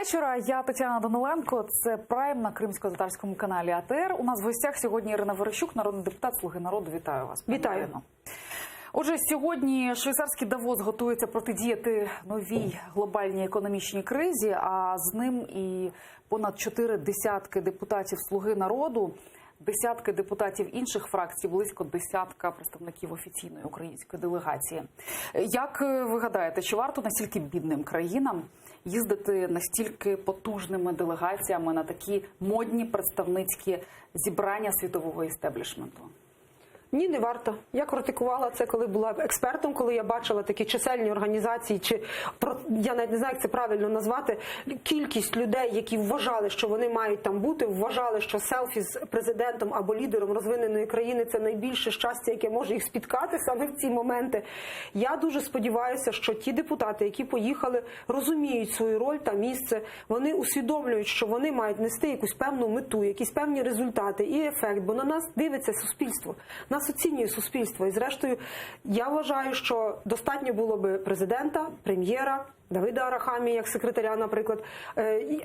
вечора. Я Тетяна Даниленко. Це Прайм на кримсько-татарському каналі АТР. У нас в гостях сьогодні Ірина Верещук, народний депутат «Слуги народу». Вітаю вас. Вітаю. Отже, сьогодні швейцарський Давос готується протидіяти новій глобальній економічній кризі, а з ним і понад 4 десятки депутатів «Слуги народу», десятки депутатів інших фракцій, близько десятка представників офіційної української делегації. Як ви гадаєте, чи варто настільки бідним країнам їздити настільки потужними делегаціями на такі модні представницькі зібрання світового істеблішменту? Ні, не варто. Я критикувала це, коли була експертом, коли я бачила такі чисельні організації, чи я навіть не знаю, як це правильно назвати, кількість людей, які вважали, що вони мають там бути, вважали, що селфі з президентом або лідером розвиненої країни – це найбільше щастя, яке може їх спіткати саме в ці моменти. Я дуже сподіваюся, що ті депутати, які поїхали, розуміють свою роль та місце, вони усвідомлюють, що вони мають нести якусь певну мету, якісь певні результати і ефект, бо на нас дивиться суспільство. Нас оцінює суспільство. І зрештою, я вважаю, що достатньо було би президента, прем'єра, Давида Арахамії, як секретаря, наприклад,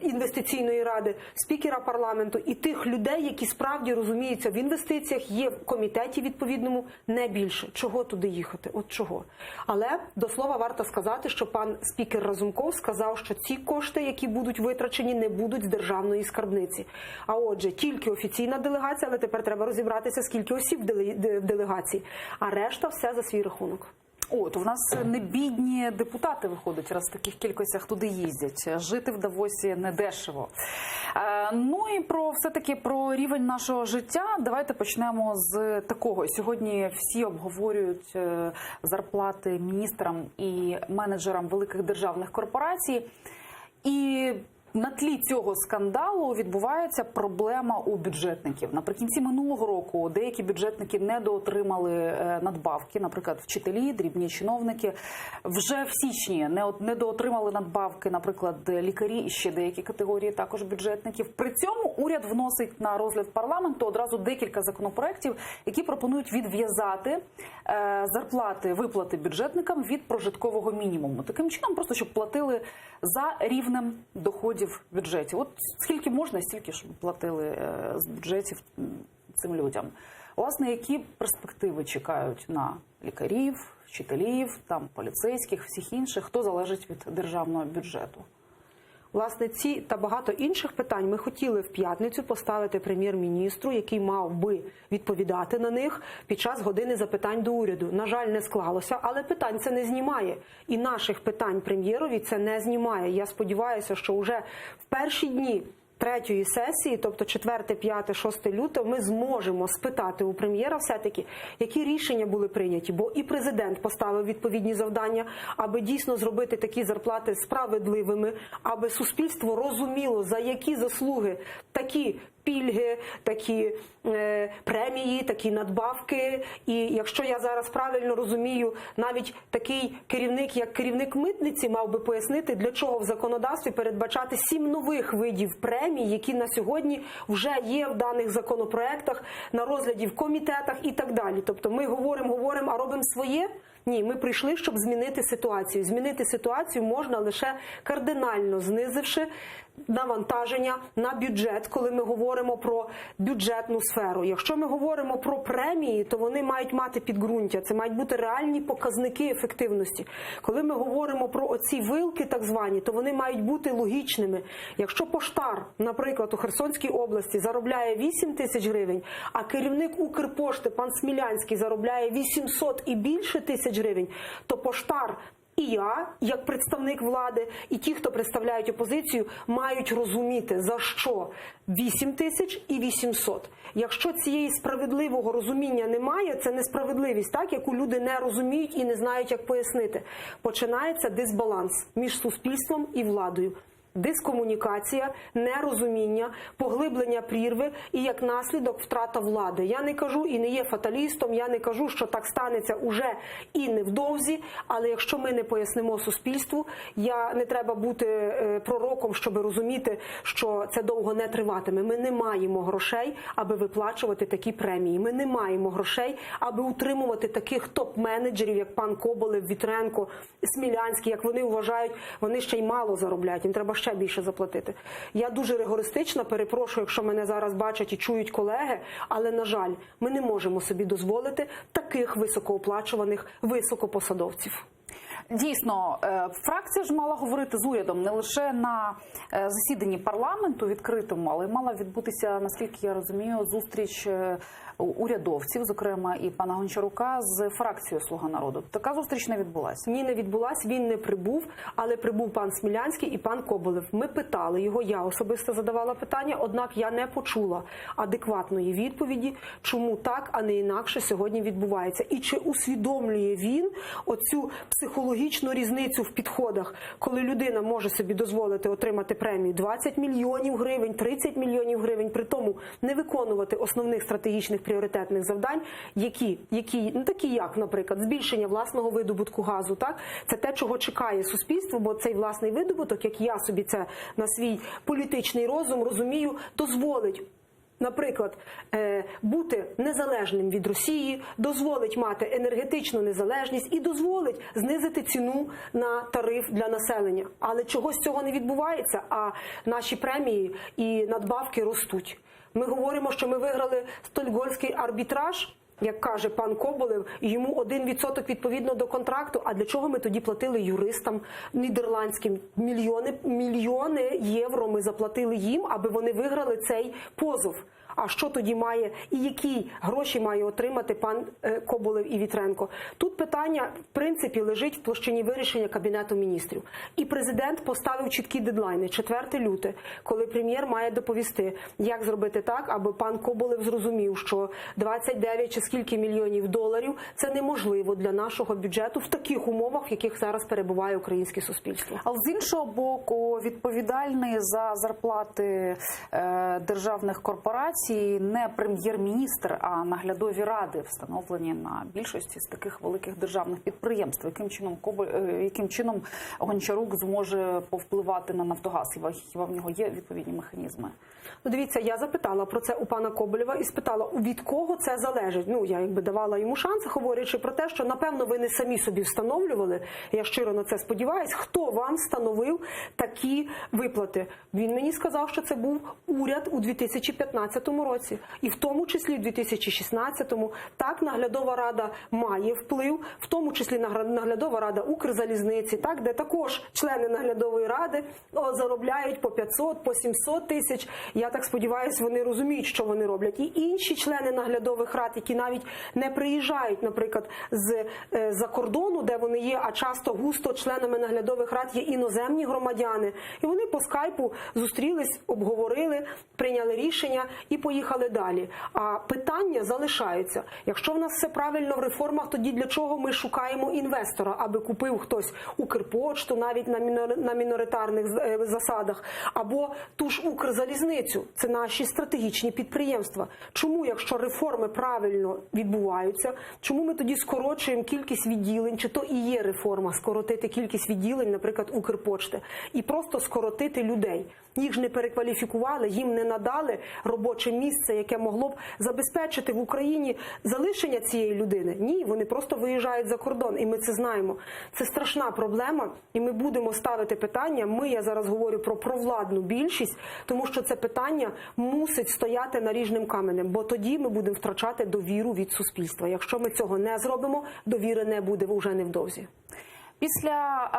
інвестиційної ради, спікера парламенту і тих людей, які справді розуміються в інвестиціях, є в комітеті відповідному, не більше. Чого туди їхати? От чого. Але, до слова, варто сказати, що пан спікер Разумков сказав, що ці кошти, які будуть витрачені, не будуть з державної скарбниці. А отже, тільки офіційна делегація, але тепер треба розібратися, скільки осіб в делегації, а решта все за свій рахунок. От, у нас не бідні депутати виходять, раз в таких кількостях туди їздять. Жити в Давосі недешево. Ну і все-таки про рівень нашого життя. Давайте почнемо з такого. Сьогодні всі обговорюють зарплати міністрам і менеджерам великих державних корпорацій. І на тлі цього скандалу відбувається проблема у бюджетників. Наприкінці минулого року деякі бюджетники недоотримали надбавки, наприклад, вчителі, дрібні чиновники. Вже в січні недоотримали надбавки, наприклад, лікарі і ще деякі категорії також бюджетників. При цьому уряд вносить на розгляд парламенту одразу декілька законопроєктів, які пропонують відв'язати зарплати, виплати бюджетникам від прожиткового мінімуму. Таким чином, просто щоб платили за рівнем доходів в бюджеті. От скільки можна, стільки ж платили з бюджетів цим людям. Власне, які перспективи чекають на лікарів, вчителів, там, поліцейських, всіх інших, хто залежить від державного бюджету? Власне, ці та багато інших питань ми хотіли в п'ятницю поставити прем'єр-міністру, який мав би відповідати на них під час години запитань до уряду. На жаль, не склалося, але питань це не знімає. І наших питань прем'єрові це не знімає. Я сподіваюся, що вже в перші дні третьої сесії, тобто 4, 5, 6 лютого, ми зможемо спитати у прем'єра все-таки, які рішення були прийняті. Бо і президент поставив відповідні завдання, аби дійсно зробити такі зарплати справедливими, аби суспільство розуміло, за які заслуги такі пільги, такі премії, такі надбавки. І якщо я зараз правильно розумію, навіть такий керівник, як керівник митниці, мав би пояснити, для чого в законодавстві передбачати 7 нових видів премій, які на сьогодні вже є в даних законопроектах, на розгляді в комітетах і так далі. Тобто ми говоримо, а робимо своє? Ні, ми прийшли, щоб змінити ситуацію. Змінити ситуацію можна лише кардинально знизивши навантаження на бюджет, коли ми говоримо про бюджетну сферу. Якщо ми говоримо про премії, то вони мають мати підґрунтя, це мають бути реальні показники ефективності. Коли ми говоримо про оці вилки так звані, то вони мають бути логічними. Якщо поштар, наприклад, у Херсонській області заробляє 8 тисяч гривень, а керівник Укрпошти, пан Смілянський, заробляє 800 і більше тисяч гривень, то поштар і я, як представник влади, і ті, хто представляють опозицію, мають розуміти, за що 8 тисяч і 800. Якщо цієї справедливого розуміння немає, це несправедливість, так, яку люди не розуміють і не знають, як пояснити. Починається дисбаланс між суспільством і владою. Дискомунікація, нерозуміння, поглиблення прірви і, як наслідок, втрата влади. Я не кажу і не є фаталістом, я не кажу, що так станеться уже і невдовзі, але якщо ми не пояснимо суспільству, не треба бути пророком, щоб розуміти, що це довго не триватиме. Ми не маємо грошей, аби виплачувати такі премії. Ми не маємо грошей, аби утримувати таких топ-менеджерів, як пан Коболєв, Вітренко, Смілянський, як вони вважають, вони ще й мало заробляють. Їм треба ще ще більше заплатити. Я дуже ригористична, перепрошую, якщо мене зараз бачать і чують колеги, але, на жаль, ми не можемо собі дозволити таких високооплачуваних високопосадовців. Дійсно, фракція ж мала говорити з урядом не лише на засіданні парламенту відкритому, але й мала відбутися, наскільки я розумію, зустріч урядовців, зокрема і пана Гончарука, з фракцією «Слуга народу». Така зустріч не відбулася? Ні, не відбулась, він не прибув, але прибув пан Смілянський і пан Коболєв. Ми питали його, я особисто задавала питання, однак я не почула адекватної відповіді, чому так, а не інакше сьогодні відбувається. І чи усвідомлює він оцю психологічну різницю в підходах, коли людина може собі дозволити отримати премію 20 мільйонів гривень, 30 мільйонів гривень, при тому не виконувати основних стратегічних пріоритетних завдань, такі як, наприклад, збільшення власного видобутку газу. Так? Це те, чого чекає суспільство, бо цей власний видобуток, як я собі це на свій політичний розум розумію, дозволить, наприклад, бути незалежним від Росії, дозволить мати енергетичну незалежність і дозволить знизити ціну на тариф для населення. Але чогось цього не відбувається, а наші премії і надбавки ростуть. Ми говоримо, що ми виграли Стокгольмський арбітраж, як каже пан Коболєв, і йому 1% відповідно до контракту. А для чого ми тоді платили юристам нідерландським? Мільйони євро ми заплатили їм, аби вони виграли цей позов. А що тоді має і які гроші має отримати пан Коболєв і Вітренко? Тут питання, в принципі, лежить в площині вирішення Кабінету міністрів. І президент поставив чіткі дедлайни. 4 люте, коли прем'єр має доповісти, як зробити так, аби пан Коболєв зрозумів, що 29 чи скільки мільйонів доларів – це неможливо для нашого бюджету в таких умовах, в яких зараз перебуває українське суспільство. Але з іншого боку, відповідальний за зарплати державних корпорацій не прем'єр-міністр, а наглядові ради, встановлені на більшості з таких великих державних підприємств. Яким чином Гончарук зможе повпливати на Нафтогаз? Хіба в нього є відповідні механізми? Ну, дивіться, я запитала про це у пана Коболєва і спитала, від кого це залежить. Ну, я давала йому шанс, говорячи про те, що, напевно, ви не самі собі встановлювали, я щиро на це сподіваюсь, хто вам встановив такі виплати. Він мені сказав, що це був уряд у 2015 році. І в тому числі в 2016-му. Так, наглядова рада має вплив, в тому числі наглядова рада Укрзалізниці, так, де також члени наглядової ради заробляють по 500, по 700 тисяч. Я так сподіваюся, вони розуміють, що вони роблять. І інші члени наглядових рад, які навіть не приїжджають, наприклад, з-за кордону, де вони є, а часто густо членами наглядових рад є іноземні громадяни. І вони по скайпу зустрілись, обговорили, прийняли рішення і поїхали далі. А питання залишаються. Якщо в нас все правильно в реформах, тоді для чого ми шукаємо інвестора, аби купив хтось Укрпошту, навіть на міноритарних засадах, або ту ж Укрзалізницю. Це наші стратегічні підприємства. Чому, якщо реформи правильно відбуваються, чому ми тоді скорочуємо кількість відділень, чи то і є реформа, скоротити кількість відділень, наприклад, Укрпошти, і просто скоротити людей? Їх ж не перекваліфікували, їм не надали робоче місце, яке могло б забезпечити в Україні залишення цієї людини. Ні, вони просто виїжджають за кордон, і ми це знаємо. Це страшна проблема, і ми будемо ставити питання. Я зараз говорю про провладну більшість, тому що це питання мусить стояти наріжним каменем, бо тоді ми будемо втрачати довіру від суспільства. Якщо ми цього не зробимо, довіри не буде вже невдовзі. Після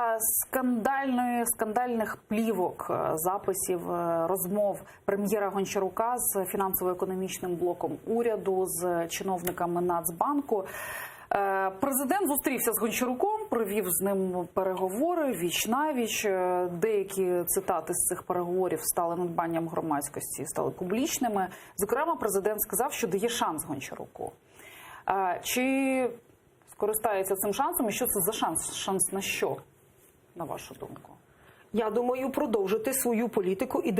скандальних плівок, записів, розмов прем'єра Гончарука з фінансово-економічним блоком уряду, з чиновниками Нацбанку, президент зустрівся з Гончаруком, провів з ним переговори віч-навіч. Деякі цитати з цих переговорів стали надбанням громадськості, стали публічними. Зокрема, президент сказав, що дає шанс Гончаруку. Чи скористається цим шансом? І що це за шанс? Шанс на що, на вашу думку? Я думаю, продовжити свою політику і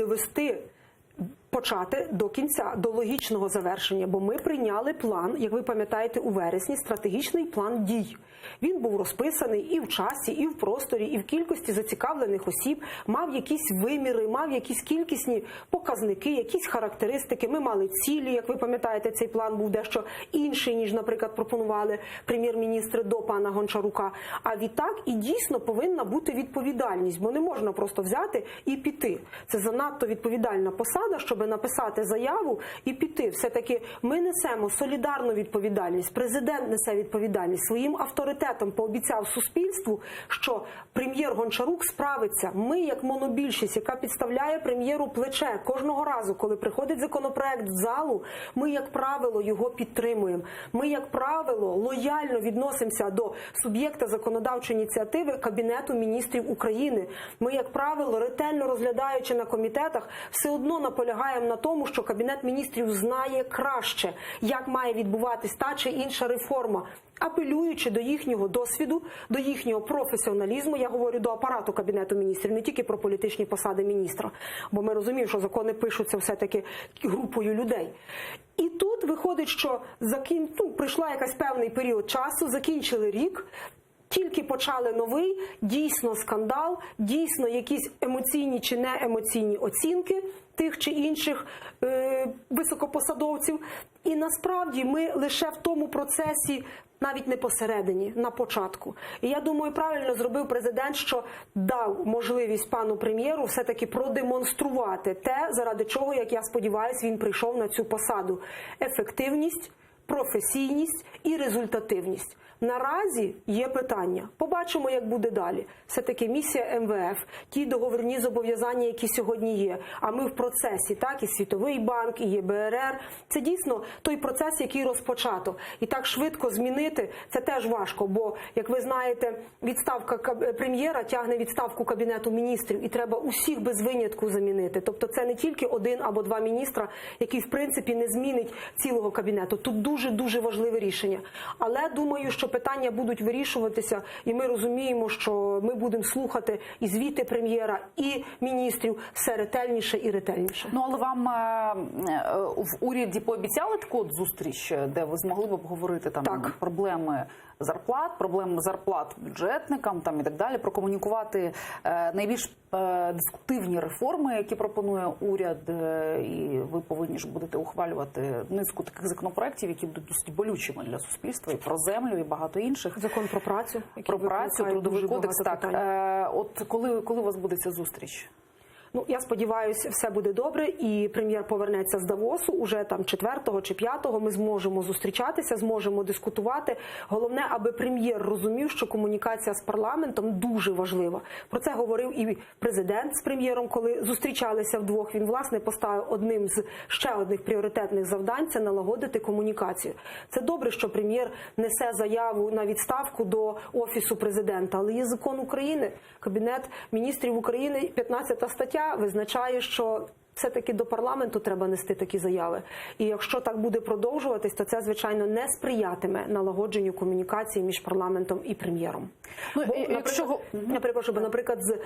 почати до кінця, до логічного завершення. Бо ми прийняли план, як ви пам'ятаєте, у вересні, стратегічний план дій. Він був розписаний і в часі, і в просторі, і в кількості зацікавлених осіб, мав якісь виміри, мав якісь кількісні показники, якісь характеристики. Ми мали цілі, як ви пам'ятаєте, цей план був дещо інший, ніж, наприклад, пропонували прем'єр-міністри до пана Гончарука. А відтак і дійсно повинна бути відповідальність, бо не можна просто взяти і піти. Це занадто відповідальна посада, щоб написати заяву і піти. Все-таки ми несемо солідарну відповідальність, президент несе відповідальність, своїм авторитетом пообіцяв суспільству, що прем'єр Гончарук справиться. Ми, як монобільшість, яка підставляє прем'єру плече кожного разу, коли приходить законопроект в залу, ми, як правило, його підтримуємо. Ми, як правило, лояльно відносимося до суб'єкта законодавчої ініціативи Кабінету міністрів України. Ми, як правило, ретельно розглядаючи на комітетах, все одно наполягаємо на тому, що Кабінет міністрів знає краще, як має відбуватись та чи інша реформа, апелюючи до їхнього досвіду, до їхнього професіоналізму. Я говорю до апарату Кабінету міністрів, не тільки про політичні посади міністра, бо ми розуміємо, що закони пишуться все-таки групою людей. І тут виходить, що прийшла якась певний період часу, закінчили рік, тільки почали новий, дійсно скандал, дійсно якісь емоційні чи не емоційні оцінки тих чи інших високопосадовців. І насправді ми лише в тому процесі, навіть не посередині, на початку. І я думаю, правильно зробив президент, що дав можливість пану прем'єру все-таки продемонструвати те, заради чого, як я сподіваюся, він прийшов на цю посаду. Ефективність, професійність і результативність. Наразі є питання. Побачимо, як буде далі. Все-таки місія МВФ, ті договірні зобов'язання, які сьогодні є. А ми в процесі, так, і Світовий банк, і ЄБРР. Це дійсно той процес, який розпочато. І так швидко змінити, це теж важко. Бо, як ви знаєте, відставка прем'єра тягне відставку Кабінету міністрів. І треба усіх без винятку замінити. Тобто це не тільки один або два міністра, які, в принципі, не змінить цілого Кабінету. Тут дуже-дуже важливе рішення. Але, думаю, що питання будуть вирішуватися, і ми розуміємо, що ми будемо слухати і звіти прем'єра, і міністрів все ретельніше і ретельніше. Ну, але вам в уряді пообіцяли таку от зустріч, де ви змогли б обговорити там проблеми зарплат бюджетникам там і так далі, прокомунікувати найбільш дискутивні реформи, які пропонує уряд, і ви повинні ж будете ухвалювати низку таких законопроєктів, які будуть досить болючими для суспільства, і про землю, і багато інших. Закон про працю, трудовий кодекс. Так. От коли у вас буде ця зустріч? Ну, я сподіваюся, все буде добре, і прем'єр повернеться з Давосу, уже там 4-го чи 5-го ми зможемо зустрічатися, зможемо дискутувати. Головне, аби прем'єр розумів, що комунікація з парламентом дуже важлива. Про це говорив і президент з прем'єром, коли зустрічалися вдвох. Він, власне, поставив одним з ще одних пріоритетних завдань – це налагодити комунікацію. Це добре, що прем'єр несе заяву на відставку до Офісу президента, але є закон України, Кабінет міністрів України, 15 стаття, визначає, що все-таки до парламенту треба нести такі заяви. І якщо так буде продовжуватись, то це, звичайно, не сприятиме налагодженню комунікації між парламентом і прем'єром. Ну, наприклад, з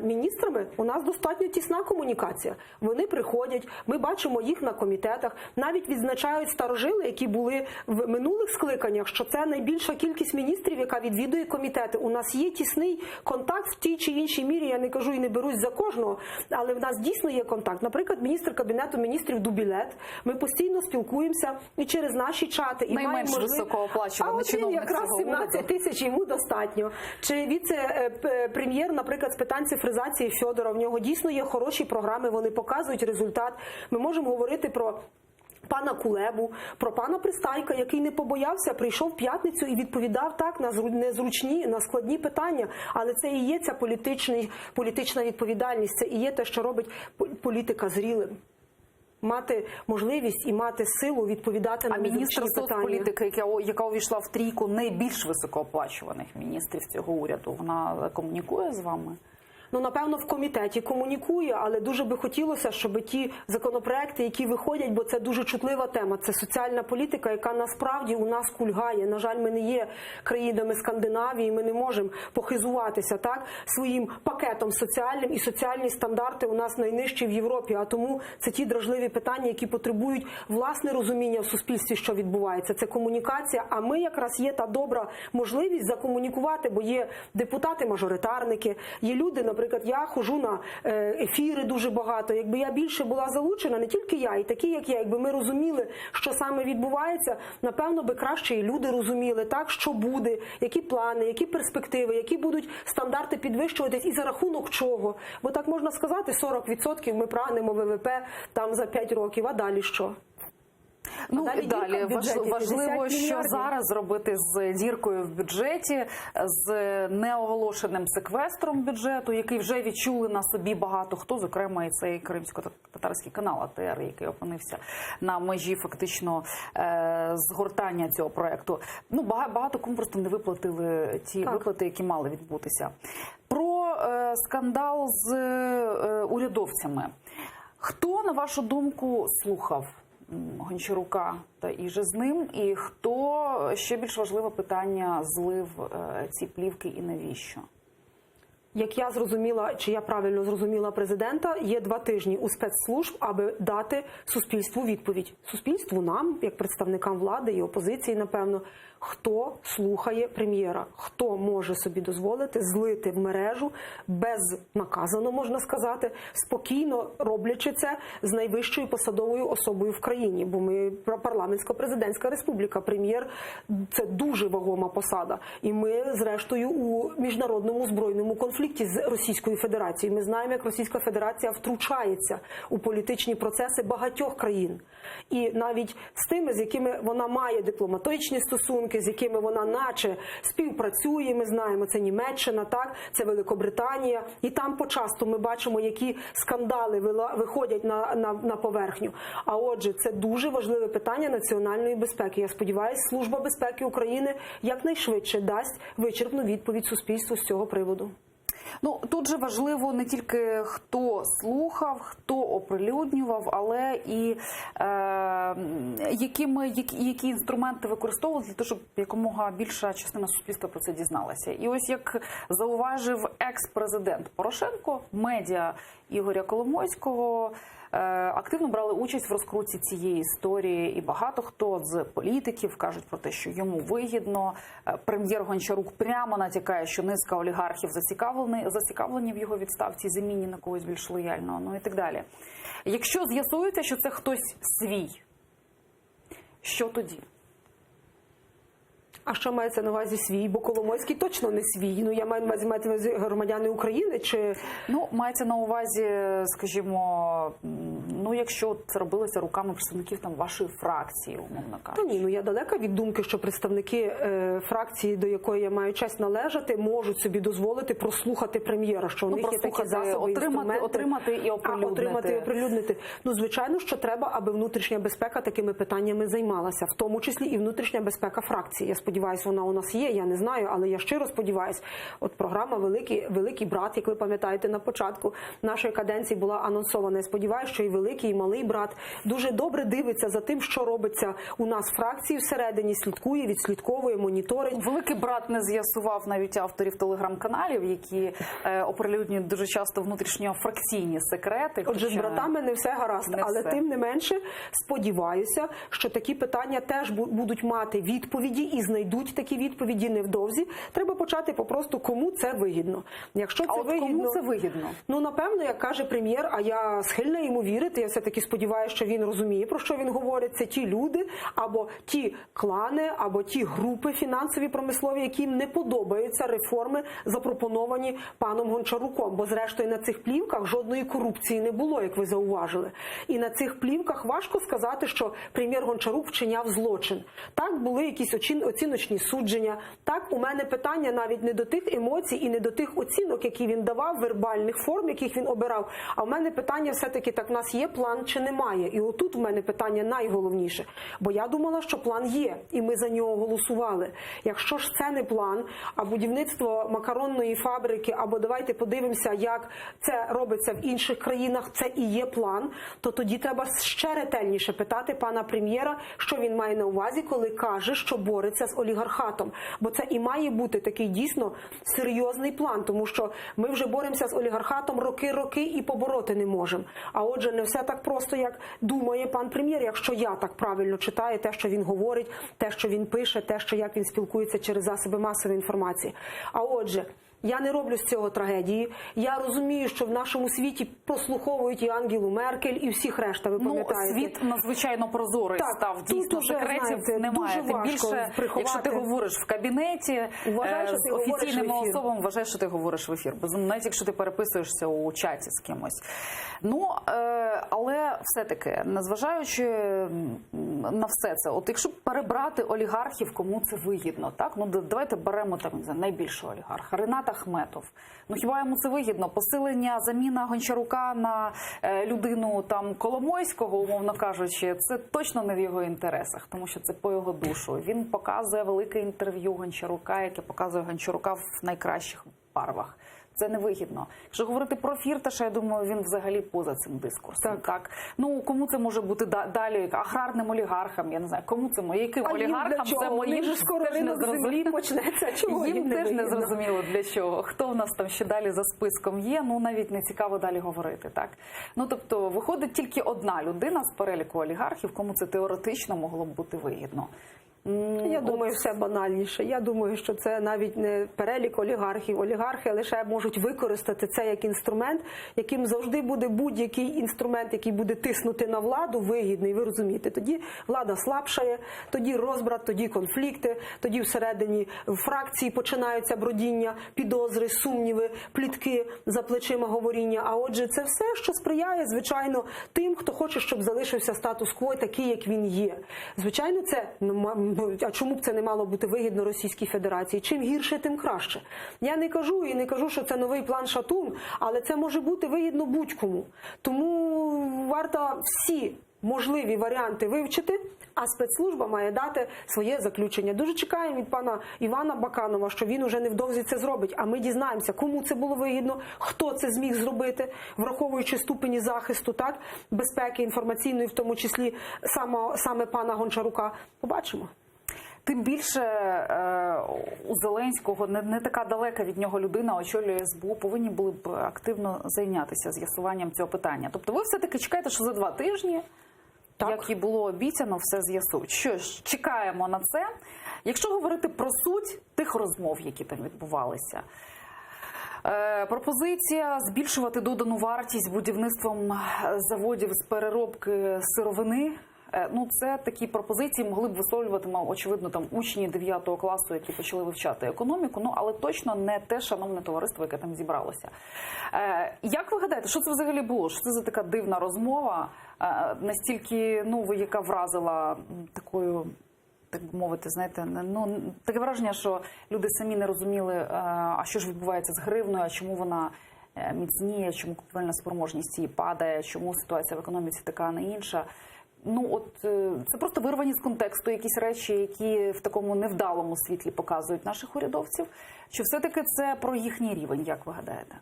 міністрами у нас достатньо тісна комунікація. Вони приходять, ми бачимо їх на комітетах, навіть відзначають старожили, які були в минулих скликаннях, що це найбільша кількість міністрів, яка відвідує комітети. У нас є тісний контакт в тій чи іншій мірі, я не кажу і не берусь за кожного, але в нас дійсно є контакт. Наприклад, міністр Кабінету міністрів Дубілет, ми постійно спілкуємося і через наші чати. І найменш високооплачуваний чиновник якраз 17 тисяч йому достатньо. Чи віце-прем'єр, наприклад, з питань цифризації Фьодора, в нього дійсно є хороші програми, вони показують результат. Ми можемо говорити про пана Кулебу, про пана Пристайка, який не побоявся, прийшов в п'ятницю і відповідав так на незручні, на складні питання. Але це і є ця політична відповідальність, це і є те, що робить політика зрілим. Мати можливість і мати силу відповідати на незручні питання. А міністр соцполітики, яка увійшла в трійку найбільш високооплачуваних міністрів цього уряду, вона комунікує з вами? Ну, напевно, в комітеті комунікує, але дуже би хотілося, щоб ті законопроекти, які виходять, бо це дуже чутлива тема, це соціальна політика, яка насправді у нас кульгає. На жаль, ми не є країнами Скандинавії, ми не можемо похизуватися так своїм пакетом соціальним, і соціальні стандарти у нас найнижчі в Європі. А тому це ті дражливі питання, які потребують власне розуміння в суспільстві, що відбувається. Це комунікація, а ми якраз є та добра можливість закомунікувати, бо є депутати-мажоритарники, є люди, наприклад, я ходжу на ефіри дуже багато. Якби я більше була залучена, не тільки я, і такі, як я, якби ми розуміли, що саме відбувається, напевно, би краще і люди розуміли, так, що буде, які плани, які перспективи, які будуть стандарти підвищуватись і за рахунок чого. Бо так можна сказати, 40% ми прагнемо ВВП там за 5 років, а далі що? Ну, далі далі важливо, що мільярдів. зараз зробити з діркою в бюджеті, з неоголошеним секвестром бюджету, який вже відчули на собі багато хто, зокрема і цей кримсько-татарський канал АТР, який опинився на межі фактично згортання цього проекту. Ну, багато кому просто не виплатили ті виплати, які мали відбутися. Про скандал з урядовцями. Хто, на вашу думку, слухав Гончарука та іже з ним, і хто, ще більш важливе питання, злив ці плівки і навіщо? Як я зрозуміла, чи я правильно зрозуміла президента, є 2 тижні у спецслужб, аби дати суспільству відповідь. Суспільству, нам, як представникам влади і опозиції, напевно, хто слухає прем'єра, хто може собі дозволити злити в мережу, безнаказано, можна сказати, спокійно роблячи це з найвищою посадовою особою в країні. Бо ми парламентсько-президентська республіка, прем'єр – це дуже вагома посада. І ми, зрештою, у міжнародному збройному конфлікті з Російською Федерацією. Ми знаємо, як Російська Федерація втручається у політичні процеси багатьох країн. І навіть з тими, з якими вона має дипломатичні стосунки, з якими вона наче співпрацює, ми знаємо, це Німеччина, так, це Великобританія. І там почасто ми бачимо, які скандали виходять на поверхню. А отже, це дуже важливе питання національної безпеки. Я сподіваюся, Служба безпеки України якнайшвидше дасть вичерпну відповідь суспільству з цього приводу. Ну, тут же важливо не тільки хто слухав, хто оприлюднював, але і які інструменти використовували для того, щоб якомога більша частина суспільства про це дізналася. І ось як зауважив екс-президент Порошенко, медіа Ігоря Коломойського активно брали участь в розкрутці цієї історії, і багато хто з політиків кажуть про те, що йому вигідно. Прем'єр Гончарук прямо натякає, що низка олігархів зацікавлені в його відставці, заміні на когось більш лояльного, ну і так далі. Якщо з'ясується, що це хтось свій, що тоді? А що мається на увазі свій? Бо Коломойський точно не свій. Ну, я маю на увазі громадяни України, чи... Ну, мається на увазі, скажімо, ну, якщо це робилося руками представників там вашої фракції, умовно кажучи. Та ні, ну я далека від думки, що представники фракції, до якої я маю честь належати, можуть собі дозволити прослухати прем'єра, що у них є такі засоби, отримати і оприлюднити. Ну, звичайно, що треба, аби внутрішня безпека такими питаннями займалася, в тому числі і внутрішня безпека фракції. Я сподіваюся, вона у нас є, я не знаю, але я щиро сподіваюся. От програма «Великий брат», як ви пам'ятаєте, на початку нашої каденції була анонсована. Я сподіваюся, що і великий, і малий брат дуже добре дивиться за тим, що робиться у нас в фракції всередині, слідкує, відслідковує, моніторить. Великий брат не з'ясував навіть авторів телеграм-каналів, які оприлюднюють дуже часто внутрішньофракційні секрети. Отже, з братами не все гаразд, але тим не менше сподіваюся, що такі питання теж будуть мати відповіді і знайдуть такі відповіді невдовзі. Треба почати попросту, кому це вигідно. Якщо це вигідно, кому це вигідно? Ну, напевно, як каже прем'єр, а я схильна йому вірити, я все-таки сподіваюся, що він розуміє, про що він говорить, це ті люди, або ті клани, або ті групи фінансові, промислові, яким не подобаються реформи, запропоновані паном Гончаруком. Бо, зрештою, на цих плівках жодної корупції не було, як ви зауважили. І на цих плівках важко сказати, що прем'єр Гончарук вчиняв злочин. Так, були якісь оціночні оціночні судження. Так, у мене питання навіть не до тих емоцій і не до тих оцінок, які він давав, вербальних форм, яких він обирав, а в мене питання все-таки, так, в нас є план чи немає? І отут в мене питання найголовніше. Бо я думала, що план є, і ми за нього голосували. Якщо ж це не план, а будівництво макаронної фабрики, або давайте подивимося, як це робиться в інших країнах, це і є план, то тоді треба ще ретельніше питати пана прем'єра, що він має на увазі, коли каже, що бореться з олігархатом. Бо це і має бути такий дійсно серйозний план, тому що ми вже боремося з олігархатом роки і побороти не можемо. А отже, не все так просто, як думає пан прем'єр, якщо я так правильно читаю те, що він говорить, те, що він пише, те, що як він спілкується через засоби масової інформації. А отже, я не роблю з цього трагедії. Я розумію, що в нашому світі прослуховують і Ангелу Меркель, і всіх решта, ви пам'ятаєте. Світ надзвичайно прозорий став. Дійсно, уже, секретів знаєте, немає. дуже Тим більше, приховати. якщо ти говориш в кабінеті з офіційними особами, вважаєш, що ти говориш в ефір. Навіть якщо ти переписуєшся у чаті з кимось. Але все-таки, незважаючи на все це, от якщо перебрати олігархів, кому це вигідно, так? Давайте беремо там найбільшого олігарха, Рената Ахметов. Хіба йому це вигідно? Посилення, заміна Гончарука на людину там Коломойського, умовно кажучи, це точно не в його інтересах, тому що це по його душу. Він показує велике інтерв'ю Гончарука, яке показує Гончарука в найкращих барвах. Це невигідно. Якщо говорити про Фірташа, я думаю, він взагалі поза цим дискурсом. Так. Кому це може бути далі? Аграрним олігархам, я не знаю. Кому це може? Яким олігархам це моїм ж скоро ринок землі почнеться. Чого їм теж не зрозуміло для чого. Хто в нас там ще далі за списком є? Навіть не цікаво далі говорити. Так. Тобто виходить тільки одна людина з переліку олігархів, кому це теоретично могло б бути вигідно. Я думаю, все банальніше. Я думаю, що це навіть не перелік олігархів. Олігархи лише можуть використати це як інструмент, яким завжди буде будь-який інструмент, який буде тиснути на владу, вигідний, ви розумієте. Тоді влада слабшає, тоді розбрат, тоді конфлікти, тоді всередині фракції починаються бродіння, підозри, сумніви, плітки, за плечима говоріння. А отже, це все, що сприяє, звичайно, тим, хто хоче, щоб залишився статус-кво такий, як він є. Звичайно, це а чому б це не мало бути вигідно Російській Федерації? Чим гірше, тим краще. Я не кажу, що це новий план Шатун, але це може бути вигідно будь-кому. Тому варто всі можливі варіанти вивчити, а спецслужба має дати своє заключення. Дуже чекаємо від пана Івана Баканова, що він уже невдовзі це зробить, а ми дізнаємося, кому це було вигідно, хто це зміг зробити, враховуючи ступені захисту, так, безпеки інформаційної, в тому числі саме пана Гончарука. Побачимо. Тим більше у Зеленського не така далека від нього людина очолює СБУ, повинні були б активно зайнятися з'ясуванням цього питання. Тобто ви все-таки чекаєте, що за 2 тижні, як і було обіцяно, все з'ясують. Що ж, чекаємо на це. Якщо говорити про суть тих розмов, які там відбувалися, пропозиція збільшувати додану вартість будівництвом заводів з переробки сировини. Це такі пропозиції могли б висловлювати, очевидно, там учні 9 класу, які почали вивчати економіку, але точно не те шановне товариство, яке там зібралося. Як ви гадаєте, що це взагалі було? Що це за така дивна розмова, настільки, яка вразила такою, так би мовити, знаєте, таке враження, що люди самі не розуміли, а що ж відбувається з гривною, а чому вона міцніє, чому купівельна спроможність її падає, чому ситуація в економіці така, а не інша. Це просто вирвані з контексту якісь речі, які в такому невдалому світлі показують наших урядовців. Чи все-таки це про їхній рівень, як ви гадаєте?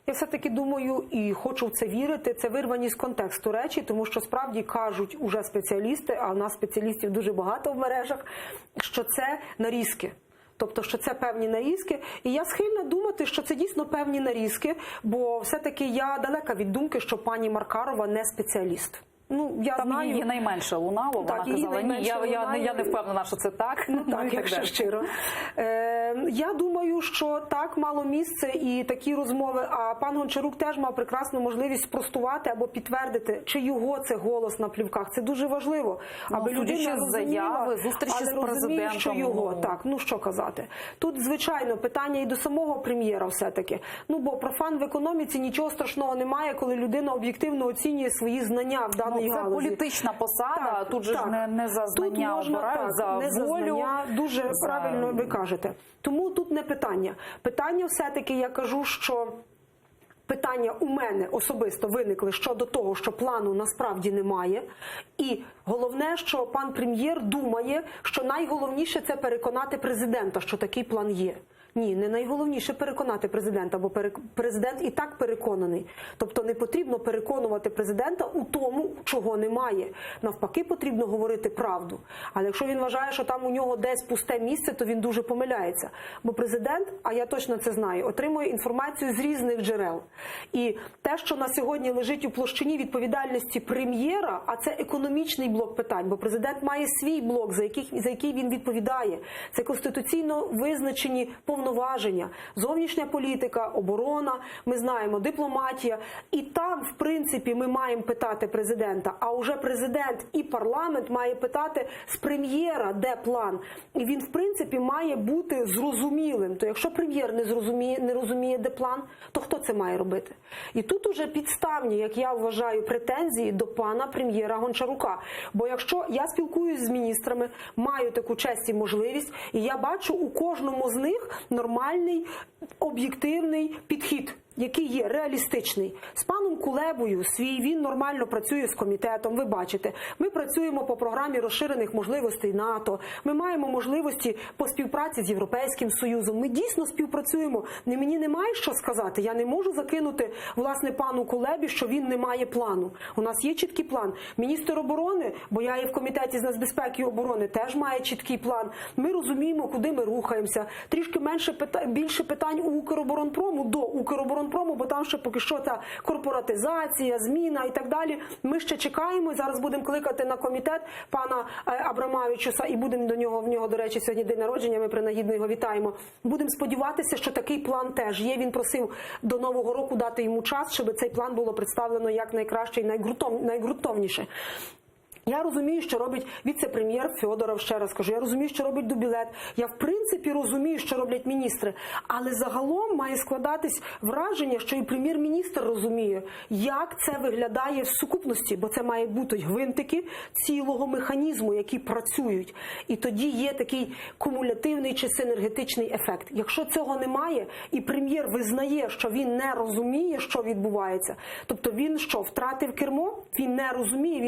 Я все-таки думаю і хочу в це вірити, це вирвані з контексту речі, тому що справді кажуть уже спеціалісти, а у нас спеціалістів дуже багато в мережах, що це нарізки. Тобто, що це певні нарізки. І я схильна думати, що це дійсно певні нарізки, бо все-таки я далека від думки, що пані Маркарова не спеціаліст. Я там знаю, її найменше лунало, вона казала, ні, я не впевнена, що це так. Так, якщо щиро. Я думаю, що так мало місце і такі розмови, а пан Гончарук теж мав прекрасну можливість спростувати або підтвердити, чи його це голос на плівках. Це дуже важливо, аби людина з заяви, зустрічі але з президентом. що його, так, ну що казати. Тут, звичайно, питання і до самого прем'єра все-таки. Ну, бо профан в економіці нічого страшного немає, коли людина об'єктивно оцінює свої знання в даній це галузі. політична посада, Так, тут же так. ж не за Тут знання можна, обирають, так, за не волю. знання, дуже правильно ви кажете. Тому тут не питання. Питання все-таки, я кажу, що питання у мене особисто виникли щодо того, що плану насправді немає. І головне, що пан прем'єр думає, що найголовніше – це переконати президента, що такий план є. Ні, не найголовніше переконати президента, бо президент і так переконаний. Тобто не потрібно переконувати президента у тому, чого немає. Навпаки, потрібно говорити правду. Але якщо він вважає, що там у нього десь пусте місце, то він дуже помиляється. Бо президент, а я точно це знаю, отримує інформацію з різних джерел. І те, що на сьогодні лежить у площині відповідальності прем'єра, а це економічний блок питань, бо президент має свій блок, за який він відповідає. Це конституційно визначені повноваження, зовнішня політика, оборона, ми знаємо, дипломатія. І там, в принципі, ми маємо питати президента, а уже президент і парламент має питати з прем'єра, де план. І він, в принципі, має бути зрозумілим. То якщо прем'єр не розуміє, де план, то хто це має робити? І тут уже підставні, як я вважаю, претензії до пана прем'єра Гончарука. Бо якщо я спілкуюсь з міністрами, маю таку честь і можливість, і я бачу у кожному з них нормальний, об'єктивний підхід, який є реалістичний. З паном Кулебою він нормально працює з комітетом, ви бачите. Ми працюємо по програмі розширених можливостей НАТО, ми маємо можливості по співпраці з Європейським Союзом. Ми дійсно співпрацюємо. Мені немає що сказати. Я не можу закинути, власне, пану Кулебі, що він не має плану. У нас є чіткий план. Міністр оборони, бо я є в комітеті з нацбезпеки і оборони, теж має чіткий план. Ми розуміємо, куди ми рухаємося. Трішки більше питань у Укроборонпрому, до Укроборонпрому, бо там ще поки що та корпоратизація, зміна і так далі. Ми ще чекаємо, і зараз будемо кликати на комітет пана Абрамавичуса, і будемо в нього, до речі, сьогодні день народження, ми принагідно його вітаємо. Будемо сподіватися, що такий план теж є. Він просив до Нового року дати йому час, щоб цей план було представлено як найкраще і найґрунтовніше. Я розумію, що робить віце-прем'єр Фьодоров, ще раз кажу. Я розумію, що робить Дубілет. Я, в принципі, розумію, що роблять міністри. Але загалом має складатись враження, що і прем'єр-міністр розуміє, як це виглядає в сукупності. Бо це має бути гвинтики цілого механізму, які працюють. І тоді є такий кумулятивний чи синергетичний ефект. Якщо цього немає, і прем'єр визнає, що він не розуміє, що відбувається, тобто він що, втратив кермо? Він не розуміє,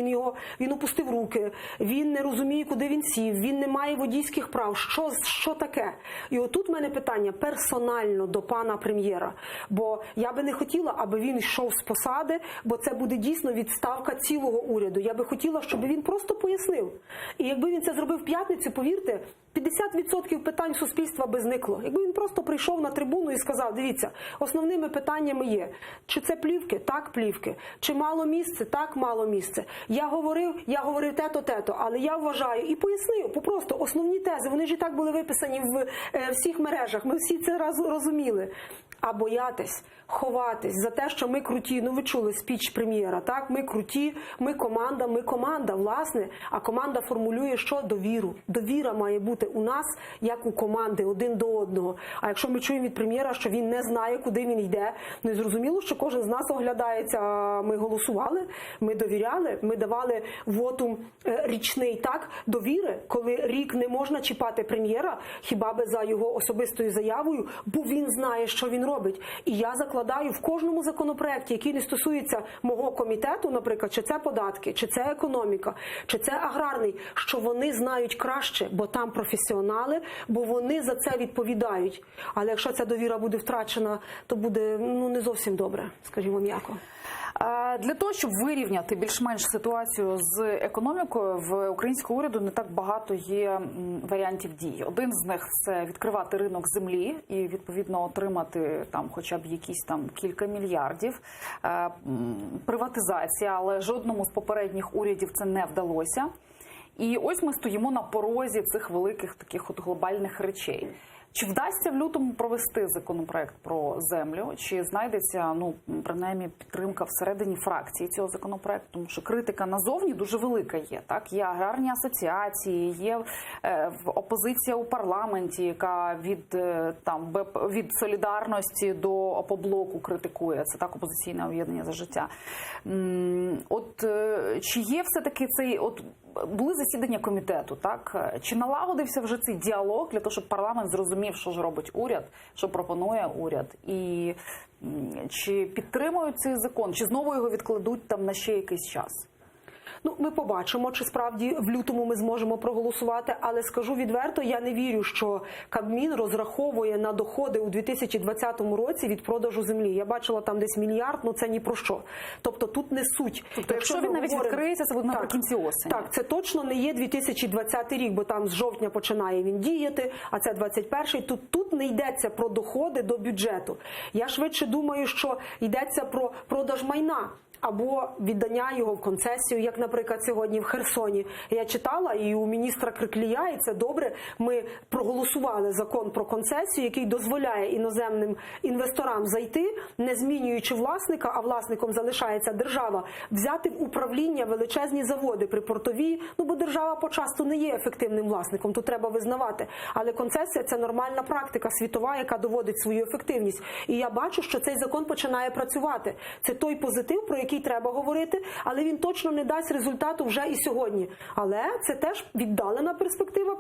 він опустив руки, він не розуміє, куди він сів, він не має водійських прав. Що таке? І отут в мене питання персонально до пана прем'єра. Бо я би не хотіла, аби він йшов з посади, бо це буде дійсно відставка цілого уряду. Я би хотіла, щоб він просто пояснив. І якби він це зробив в п'ятницю, повірте, 50% питань суспільства би зникло. Якби він просто прийшов на трибуну і сказав, дивіться, основними питаннями є, чи це плівки? Так, плівки. Чи мало місце? Так, мало місце. Я говорив те-то, але я вважаю, і пояснив, просто основні тези, вони ж і так були виписані в всіх мережах, ми всі це розуміли. А боятись, ховатись за те, що ми круті, ну ви чули спіч прем'єра, так? Ми круті, ми команда, власне, а команда формулює що? Довіру. Довіра має бути у нас, як у команди, один до одного. А якщо ми чуємо від прем'єра, що він не знає, куди він йде, ну і зрозуміло, що кожен з нас оглядається, ми голосували, ми довіряли, ми давали вотум річний, так, довіри, коли рік не можна чіпати прем'єра, хіба би за його особистою заявою, бо він знає, що він робить. І я закладаю в кожному законопроекті, який не стосується мого комітету, наприклад, чи це податки, чи це економіка, чи це аграрний, що вони знають краще, бо там професіонали, бо вони за це відповідають. Але якщо ця довіра буде втрачена, то буде не зовсім добре, скажімо м'яко. Для того, щоб вирівняти більш-менш ситуацію з економікою, в українського уряду не так багато є варіантів дій. Один з них – це відкривати ринок землі і, відповідно, отримати там хоча б якісь там кілька мільярдів. Приватизація, але жодному з попередніх урядів це не вдалося. І ось ми стоїмо на порозі цих великих таких от глобальних речей. Чи вдасться в лютому провести законопроект про землю? Чи знайдеться, принаймні, підтримка всередині фракції цього законопроекту? Тому що критика назовні дуже велика є. Так, є аграрні асоціації, є опозиція у парламенті, яка від солідарності до опоблоку критикує. Це так, опозиційне об'єднання «За життя». Чи є все-таки цей були засідання комітету, так? Чи налагодився вже цей діалог для того, щоб парламент зрозумів, що ж робить уряд, що пропонує уряд? І чи підтримують цей закон, чи знову його відкладуть там на ще якийсь час? Ми побачимо, чи справді в лютому ми зможемо проголосувати, але скажу відверто, я не вірю, що Кабмін розраховує на доходи у 2020 році від продажу землі. Я бачила там десь мільярд, це ні про що. Тобто тут не суть. Тобто, якщо він навіть відкриється, це буде наприкінці осені. Так, це точно не є 2020 рік, бо там з жовтня починає він діяти, а це 21-й. Тут не йдеться про доходи до бюджету. Я швидше думаю, що йдеться про продаж майна або віддання його в концесію, як, наприклад, сьогодні в Херсоні. Я читала, і у міністра Криклія, і це добре, ми проголосували закон про концесію, який дозволяє іноземним інвесторам зайти, не змінюючи власника, а власником залишається держава, взяти в управління величезні заводи припортові, бо держава почасту не є ефективним власником, тут треба визнавати. Але концесія – це нормальна практика світова, яка доводить свою ефективність. І я бачу, що цей закон починає працювати. Це той позитив, про який треба говорити, але він точно не дасть результату вже і сьогодні. Але це теж віддалена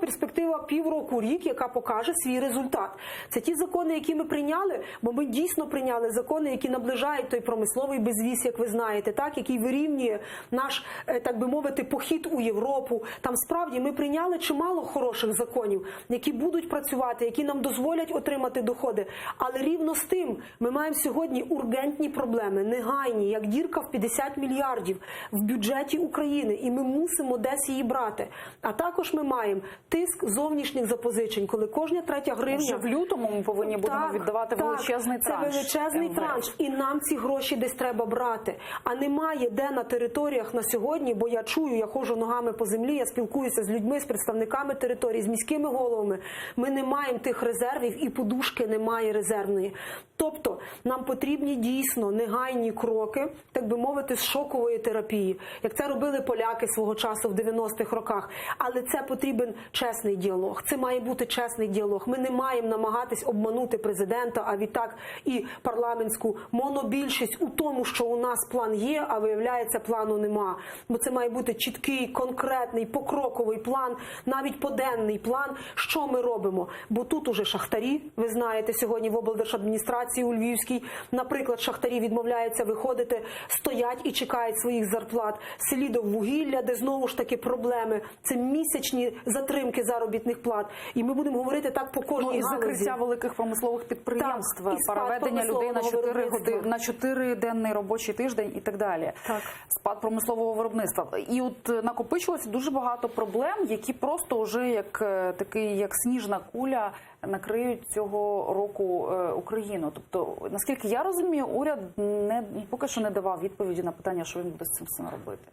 перспектива півроку, рік, яка покаже свій результат. Це ті закони, які ми прийняли, бо ми дійсно прийняли закони, які наближають той промисловий безвіз, як ви знаєте, так, який вирівнює наш, так би мовити, похід у Європу. Там справді ми прийняли чимало хороших законів, які будуть працювати, які нам дозволять отримати доходи. Але рівно з тим ми маємо сьогодні ургентні проблеми, негайні, як дірка в 50 мільярдів в бюджеті України, і ми мусимо десь її брати. А також ми маємо тиск зовнішніх запозичень, коли кожна третя гривня... Вже в лютому ми повинні будемо віддавати величезний транш. Це величезний транш, і нам ці гроші десь треба брати. А немає де на територіях на сьогодні, бо я чую, я ходжу ногами по землі, я спілкуюся з людьми, з представниками територій, з міськими головами. Ми не маємо тих резервів, і подушки немає резервної. Тобто нам потрібні дійсно негайні кроки, так би мовити, з шокової терапії, як це робили поляки свого часу в 90-х роках. Але це потрібен чесний діалог. Це має бути чесний діалог. Ми не маємо намагатись обманути президента, а відтак і парламентську монобільшість у тому, що у нас план є, а виявляється, плану нема. Бо це має бути чіткий, конкретний, покроковий план, навіть поденний план, що ми робимо. Бо тут уже шахтарі, ви знаєте, сьогодні в облдержадміністрації у Львівській, наприклад, шахтарі відмовляються виходити, стоять і чекають своїх зарплат. Селідоввугілля, де знову ж таки проблеми, це місячні затримки заробітних плат. І ми будемо говорити так по кожній галузі. І закриття великих промислових підприємств, переведення людей на 4-денний робочий тиждень і так далі. Так. Спад промислового виробництва. І накопичилося дуже багато проблем, які просто вже як сніжна куля накриють цього року Україну. Тобто, наскільки я розумію, уряд поки що не давав відповіді на питання, що він буде з цим всім робити.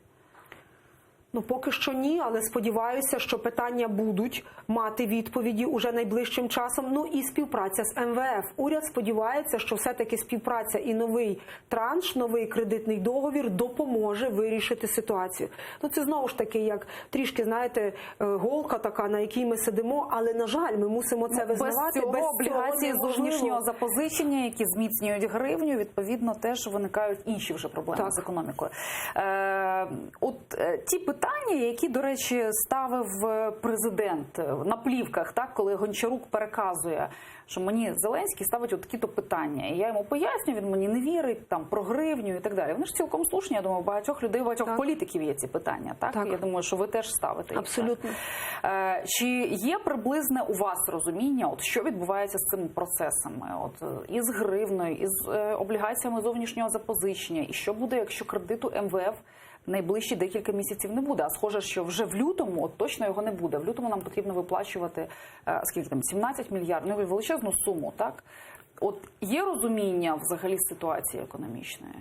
Поки що ні, але сподіваюся, що питання будуть мати відповіді уже найближчим часом. І співпраця з МВФ. Уряд сподівається, що все-таки співпраця і новий транш, новий кредитний договір допоможе вирішити ситуацію. Це знову ж таки, як трішки, знаєте, голка така, на якій ми сидимо, але, на жаль, ми мусимо це визнавати. Без цього облігації зовнішнього запозичення, які зміцнюють гривню, відповідно, теж виникають інші вже проблеми з економікою. Ті питання, які, до речі, ставив президент на плівках, так, коли Гончарук переказує, що мені Зеленський ставить такі-то питання. І я йому поясню, він мені не вірить, там, про гривню і так далі. Вони ж цілком слушні, я думаю, у багатьох людей, у багатьох політиків є ці питання. Так? Я думаю, що ви теж ставите їх. Абсолютно. Чи є приблизне у вас розуміння, що відбувається з цими процесами? Із гривною, із облігаціями зовнішнього запозичення? І що буде, якщо кредиту МВФ найближчі декілька місяців не буде? А схоже, що вже в лютому точно його не буде. В лютому нам потрібно виплачувати, 17 мільярдів, величезну суму, так? Є розуміння взагалі ситуації економічної?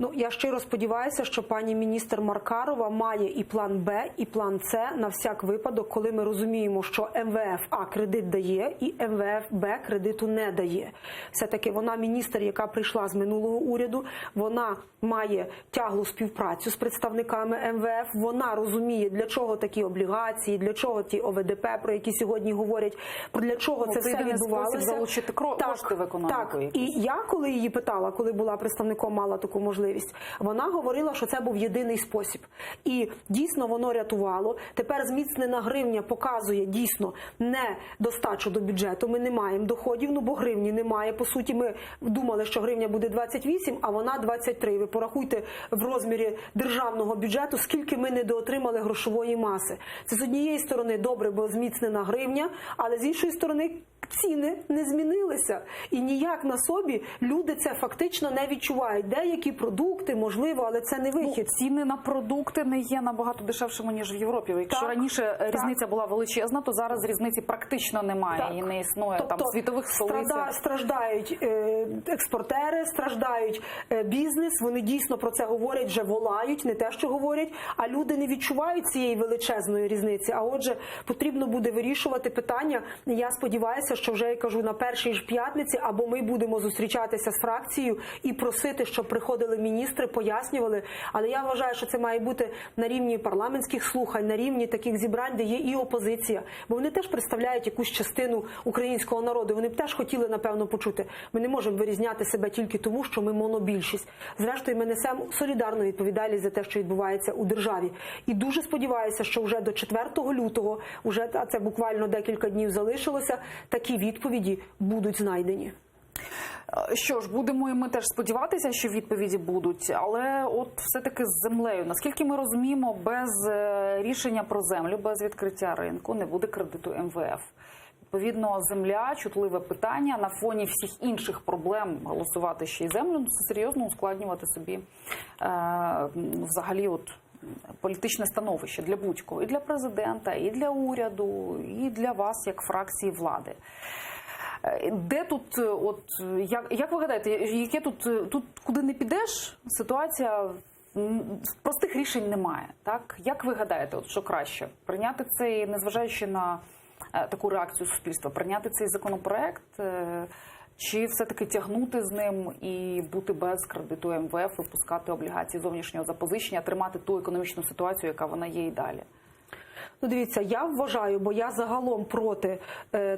Ну, я щиро сподіваюся, що пані міністр Маркарова має і план Б, і план С на всяк випадок, коли ми розуміємо, що МВФ А кредит дає, і МВФ Б кредиту не дає. Все-таки вона міністр, яка прийшла з минулого уряду, вона має тяглу співпрацю з представниками МВФ, вона розуміє, для чого такі облігації, для чого ті ОВДП, про які сьогодні говорять, для чого це все відбувалося. Залучити кошти в економіку. Так, і я, коли її питала, коли була представником, мала таку можливість, вона говорила, що це був єдиний спосіб. І дійсно воно рятувало. Тепер зміцнена гривня показує дійсно недостачу до бюджету. Ми не маємо доходів, ну бо гривні немає. По суті, ми думали, що гривня буде 28, а вона 23. Ви порахуйте в розмірі державного бюджету, скільки ми недоотримали грошової маси. Це з однієї сторони добре, бо зміцнена гривня, але з іншої сторони ціни не змінилися. І ніяк на собі люди це фактично не відчувають. Деякі продукти, можливо, але це не вихід. Ціни на продукти не є набагато дешевшими, ніж в Європі. Якщо раніше різниця була величезна, то зараз різниці практично немає і не існує. Тобто, там в світових столицях. Страждають експортери, страждають бізнес, вони дійсно про це говорять, вже волають, не те, що говорять, а люди не відчувають цієї величезної різниці. А отже, потрібно буде вирішувати питання. Я сподіваюся, що вже, я кажу, на першій ж п'ятниці, або ми будемо зустрічатися з фракцією і просити, щоб приходили міністри, пояснювали. Але я вважаю, що це має бути на рівні парламентських слухань, на рівні таких зібрань, де є і опозиція. Бо вони теж представляють якусь частину українського народу. Вони б теж хотіли, напевно, почути. Ми не можемо вирізняти себе тільки тому, що ми монобільшість. Зрештою, ми несемо солідарну відповідальність за те, що відбувається у державі. І дуже сподіваюся, що вже до 4 лютого, а це буквально декілька днів залишилося, такі відповіді будуть знайдені. Що ж, будемо і ми теж сподіватися, що відповіді будуть, але от все-таки з землею. Наскільки ми розуміємо, без рішення про землю, без відкриття ринку не буде кредиту МВФ. Відповідно, земля – чутливе питання. На фоні всіх інших проблем голосувати ще й землю – це серйозно ускладнювати собі взагалі політичне становище для будь-кого. І для президента, і для уряду, і для вас, як фракції влади. Де тут, як ви гадаєте, яке тут куди не підеш, ситуація, простих рішень немає, так? Як ви гадаєте, що краще? Прийняти цей, незважаючи на таку реакцію суспільства, прийняти цей законопроект, чи все-таки тягнути з ним і бути без кредиту МВФ, випускати облігації зовнішнього запозичення, тримати ту економічну ситуацію, яка вона є і далі? Ну, дивіться, я вважаю, бо я загалом проти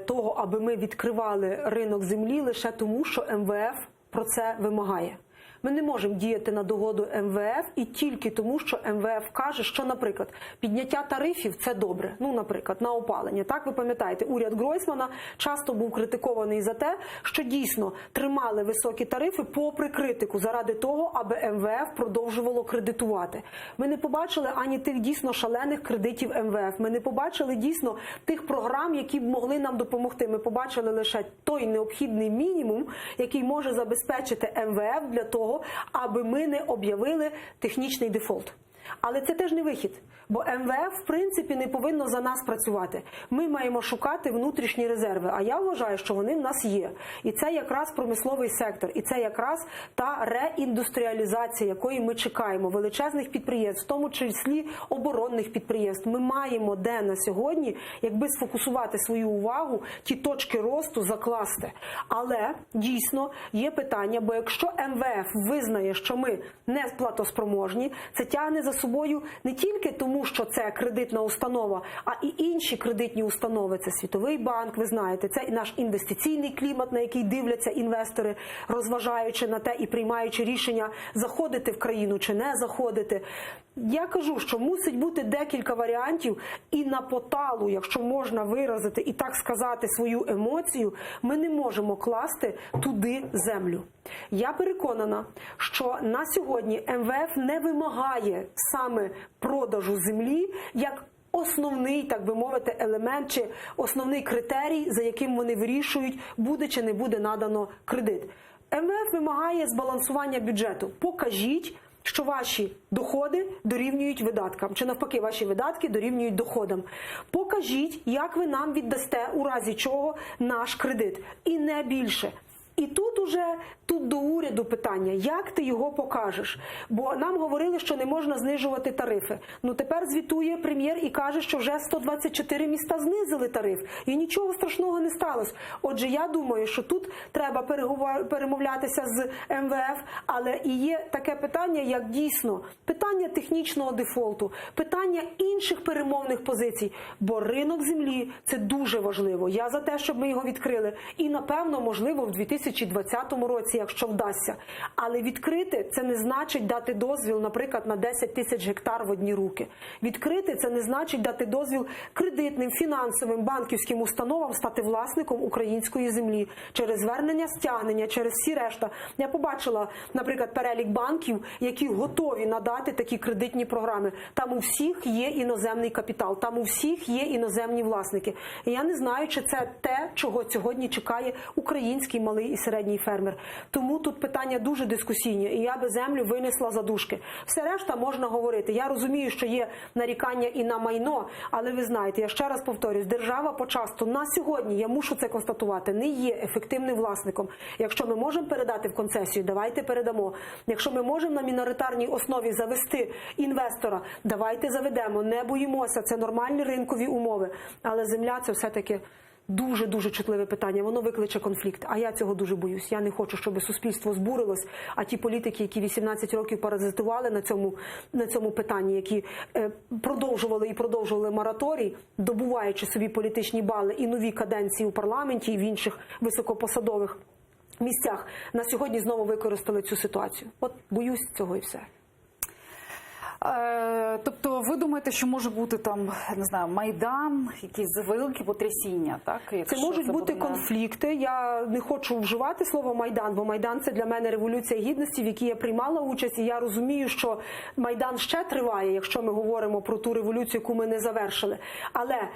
того, аби ми відкривали ринок землі лише тому, що МВФ про це вимагає. Ми не можемо діяти на догоду МВФ і тільки тому, що МВФ каже, що, наприклад, підняття тарифів – це добре. Ну, наприклад, на опалення. Так, ви пам'ятаєте, уряд Гройсмана часто був критикований за те, що дійсно тримали високі тарифи попри критику, заради того, аби МВФ продовжувало кредитувати. Ми не побачили ані тих дійсно шалених кредитів МВФ. Ми не побачили дійсно тих програм, які б могли нам допомогти. Ми побачили лише той необхідний мінімум, який може забезпечити МВФ для того, аби ми не об'явили технічний дефолт. Але це теж не вихід, бо МВФ, в принципі, не повинно за нас працювати. Ми маємо шукати внутрішні резерви, а я вважаю, що вони в нас є. І це якраз промисловий сектор, і це якраз та реіндустріалізація, якої ми чекаємо, величезних підприємств, в тому числі оборонних підприємств. Ми маємо де на сьогодні, якби сфокусувати свою увагу, ті точки росту закласти. Але, дійсно, є питання, бо якщо МВФ визнає, що ми не платоспроможні, це тягне за собою не тільки тому, що це кредитна установа, а і інші кредитні установи. Це Світовий банк, ви знаєте, це і наш інвестиційний клімат, на який дивляться інвестори, розважаючи на те і приймаючи рішення, заходити в країну чи не заходити. Я кажу, що мусить бути декілька варіантів, і на поталу, якщо можна виразити і так сказати свою емоцію, ми не можемо класти туди землю. Я переконана, що на сьогодні МВФ не вимагає саме продажу землі як основний, так би мовити, елемент чи основний критерій, за яким вони вирішують, буде чи не буде надано кредит. МВФ вимагає збалансування бюджету. Покажіть, що ваші доходи дорівнюють видаткам, чи навпаки, ваші видатки дорівнюють доходам. Покажіть, як ви нам віддасте, у разі чого, наш кредит. І не більше. І тут до уряду питання, як ти його покажеш? Бо нам говорили, що не можна знижувати тарифи. Ну тепер звітує прем'єр і каже, що вже 124 міста знизили тариф. І нічого страшного не сталося. Отже, я думаю, що тут треба перемовлятися з МВФ, але і є таке питання, як дійсно питання технічного дефолту, питання інших перемовних позицій. Бо ринок землі – це дуже важливо. Я за те, щоб ми його відкрили. І, напевно, можливо, в 2020 році, якщо вдасться. Але відкрити – це не значить дати дозвіл, наприклад, на 10 тисяч гектар в одні руки. Відкрити – це не значить дати дозвіл кредитним, фінансовим, банківським установам стати власником української землі через звернення стягнення, через всі решта. Я побачила, наприклад, перелік банків, які готові надати такі кредитні програми. Там у всіх є іноземний капітал, там у всіх є іноземні власники. І я не знаю, чи це те, чого сьогодні чекає український малий і середній фермер. Тому тут питання дуже дискусійні, і я би землю винесла за дужки. Все решта можна говорити. Я розумію, що є нарікання і на майно, але ви знаєте, я ще раз повторюсь, держава почасту на сьогодні, я мушу це констатувати, не є ефективним власником. Якщо ми можемо передати в концесію, давайте передамо. Якщо ми можемо на міноритарній основі завести інвестора, давайте заведемо, не боїмося, це нормальні ринкові умови. Але земля – це все-таки дуже-дуже чутливе питання, воно викличе конфлікт, а я цього дуже боюсь. Я не хочу, щоб суспільство збурилось, а ті політики, які 18 років паразитували на цьому питанні, які продовжували мораторій, добуваючи собі політичні бали і нові каденції у парламенті і в інших високопосадових місцях, на сьогодні знову використали цю ситуацію. От боюсь цього і все. Тобто ви думаєте, що може бути там, не знаю, Майдан, якісь великі потрясіння, так? Це можуть бути конфлікти. Я не хочу вживати слово Майдан, бо Майдан – це для мене революція гідності, в якій я приймала участь, і я розумію, що Майдан ще триває, якщо ми говоримо про ту революцію, яку ми не завершили. Але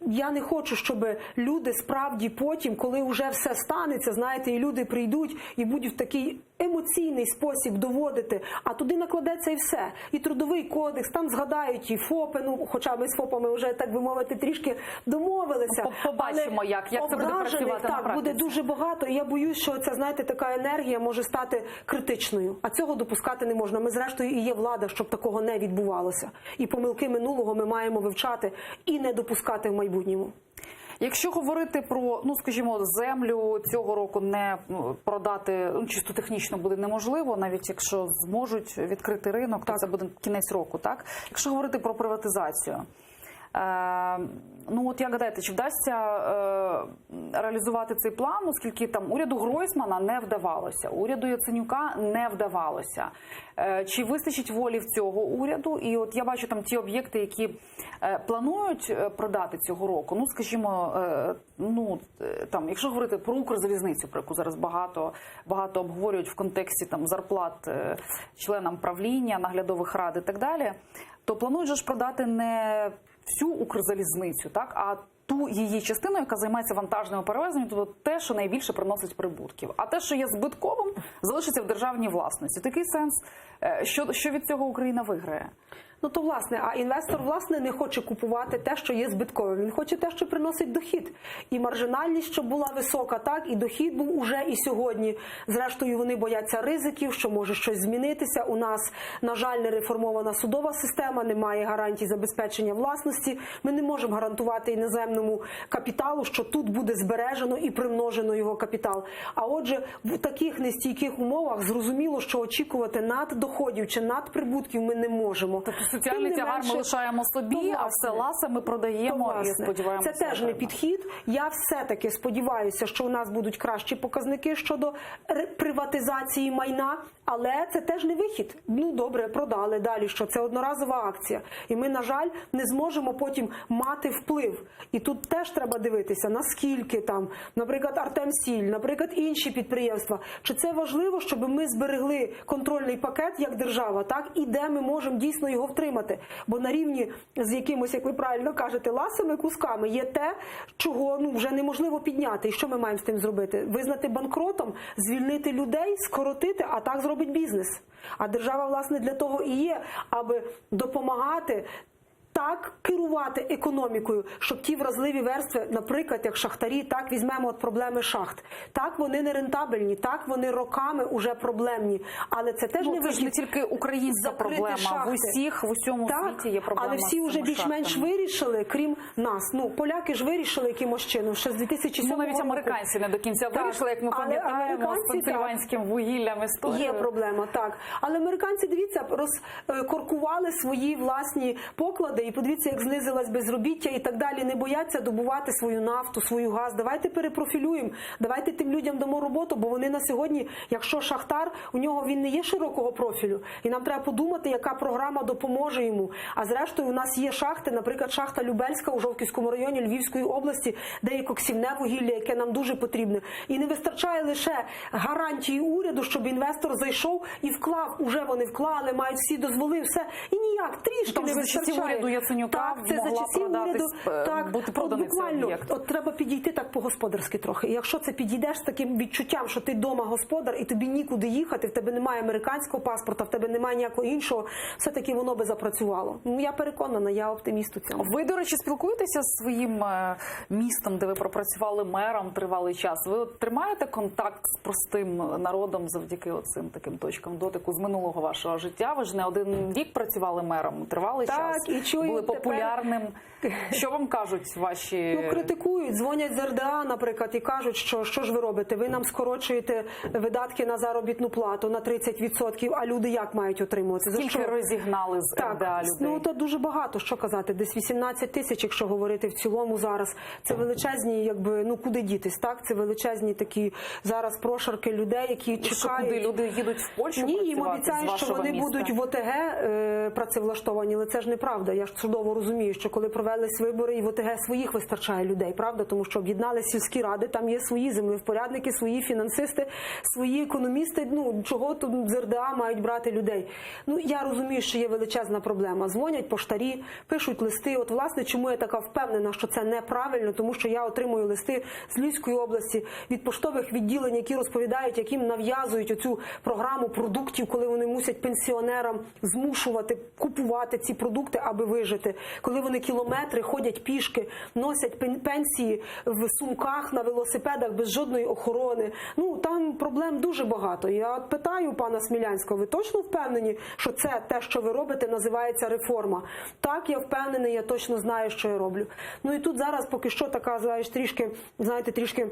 я не хочу, щоб люди справді потім, коли вже все станеться, знаєте, і люди прийдуть і будуть в такий емоційний спосіб доводити, а туди накладеться і все. І трудовий кодекс, там згадають і ФОПи, ну, хоча ми з ФОПами вже, так би мовити, трішки домовилися. Побачимо, як це буде працювати на практиці. Так, буде дуже багато, і я боюсь, що ця, знаєте, така енергія може стати критичною. А цього допускати не можна. Ми, зрештою, і є влада, щоб такого не відбувалося. І помилки минулого ми маємо вивчати і не допускати в майбутньому. Якщо говорити про, ну, скажімо, землю цього року не продати, ну, чисто технічно буде неможливо, навіть якщо зможуть відкрити ринок, то це буде кінець року, так? Якщо говорити про приватизацію, ну, от як гадаєте, чи вдасться реалізувати цей план, оскільки там уряду Гройсмана не вдавалося, уряду Яценюка не вдавалося. Чи вистачить волі в цього уряду? І от я бачу там ті об'єкти, які планують продати цього року. Ну, скажімо, ну, там, якщо говорити про Укрзалізницю, про яку зараз багато обговорюють в контексті там зарплат членам правління, наглядових рад і так далі, то планують же ж продати не всю Укрзалізницю, так, а ту її частину, яка займається вантажними перевезеннями, тобто те, що найбільше приносить прибутків. А те, що є збитковим, залишиться в державній власності. Такий сенс, що від цього Україна виграє? Ну, то, власне, а інвестор, власне, не хоче купувати те, що є збитковим. Він хоче те, що приносить дохід. І маржинальність, щоб була висока, так, і дохід був уже і сьогодні. Зрештою, вони бояться ризиків, що може щось змінитися. У нас, на жаль, не реформована судова система, немає гарантій забезпечення власності. Ми не можемо гарантувати іноземному капіталу, що тут буде збережено і примножено його капітал. А отже, в таких нестійких умовах зрозуміло, що очікувати наддоходів чи надприбутків ми не можемо. Соціальний тягар ми лишаємо собі, а все ласе ми продаємо і сподіваємося. Це теж не підхід. Я все-таки сподіваюся, що у нас будуть кращі показники щодо приватизації майна, але це теж не вихід. Ну, добре, продали, далі що? Це одноразова акція. І ми, на жаль, не зможемо потім мати вплив. І тут теж треба дивитися, наскільки там, наприклад, Артемсіль, наприклад, інші підприємства. Чи це важливо, щоб ми зберегли контрольний пакет як держава, так? І де ми можемо дійсно його втримати. Бо на рівні з якимось, як ви правильно кажете, ласими кусками є те, чого, ну, вже неможливо підняти. І що ми маємо з тим зробити? Визнати банкротом, звільнити людей, скоротити, а так зробить бізнес. А держава, власне, для того і є, аби допомагати так керувати економікою, щоб ті вразливі верстви, наприклад, як шахтарі, так візьмемо от проблеми шахт. Так, вони не рентабельні, так, вони роками уже проблемні. Але це теж це ж не тільки українська проблема, в усьому світі є проблема. Але всі вже більш-менш шахтами вирішили, крім нас. Ну, поляки ж вирішили якимось чином, ще з 2007 року. Навіть американці не до кінця вирішили, як ми пам'ятаємо, з пенсильванським вугіллям історію. Є проблема, так. Але американці, дивіться, розкоркували свої власні поклади і подивіться, як знизилась безробіття і так далі. Не бояться добувати свою нафту, свою газ. Давайте перепрофілюємо, давайте тим людям дамо роботу, бо вони на сьогодні, якщо шахтар, у нього він не є широкого профілю. І нам треба подумати, яка програма допоможе йому. А зрештою, у нас є шахти, наприклад, шахта Любельська у Жовківському районі Львівської області, де є коксівне вугілля, яке нам дуже потрібне. І не вистачає лише гарантії уряду, щоб інвестор зайшов і вклав. Уже вони вклали, мають всі дозволи, все. І ніяк, трішки не вистачає. Уряду Яценюка так, це за часів уряду, бути проданий цей об'єкт. От треба підійти так по-господарськи трохи. І якщо це підійдеш з таким відчуттям, що ти вдома господар і тобі нікуди їхати, в тебе немає американського паспорта, в тебе немає ніякого іншого, все-таки воно би запрацювало. Ну, я переконана, я оптиміст у цьому. Ви, до речі, спілкуєтеся з своїм містом, де ви пропрацювали мером тривалий час. Ви тримаєте контакт з простим народом завдяки оцим таким точкам дотику з минулого вашого життя? Ви ж не один рік працювали мером, тривалий час, і чую, були популярним. Що вам кажуть ваші... Ну, критикують, дзвонять з РДА, наприклад, і кажуть, що ж ви робите? Ви нам скорочуєте видатки на заробітну плату на 30%, а люди як мають отримуватися? Скільки розігнали з РДА людей? Ну, то дуже багато, що казати. Десь 18 тисяч, якщо говорити в цілому зараз. Це величезні, якби, ну, куди дітись, так? Це величезні такі зараз прошарки людей, які чекають. Куди люди їдуть в Польщу працювати? Ні, їм обіцяють, що вони будуть в ОТГ працевлаштовані, але це ж неправда. Я ж чудово розумію, що коли провелись вибори, і в ОТГ своїх вистачає людей, правда? Тому що об'єднали сільські ради, там є свої землевпорядники, свої фінансисти, свої економісти. Ну, чого тут з РДА мають брати людей? Ну, я розумію, що є величезна проблема. Дзвонять поштарі, пишуть листи. От, власне, чому я така впевнена, що це неправильно? Тому що я отримую листи з Львівської області від поштових відділень, які розповідають, як їм нав'язують оцю програму продуктів, коли вони мусять пенсіонерам змушувати купувати ці продукти, аби вижити. Коли вони кілометри ходять пішки, носять пенсії в сумках, на велосипедах без жодної охорони. Ну, там проблем дуже багато. Я от питаю пана Смілянського, ви точно впевнені, що це те, що ви робите, називається реформа? Так, я впевнений, я точно знаю, що я роблю. Ну і тут зараз поки що така, знаєте, трішки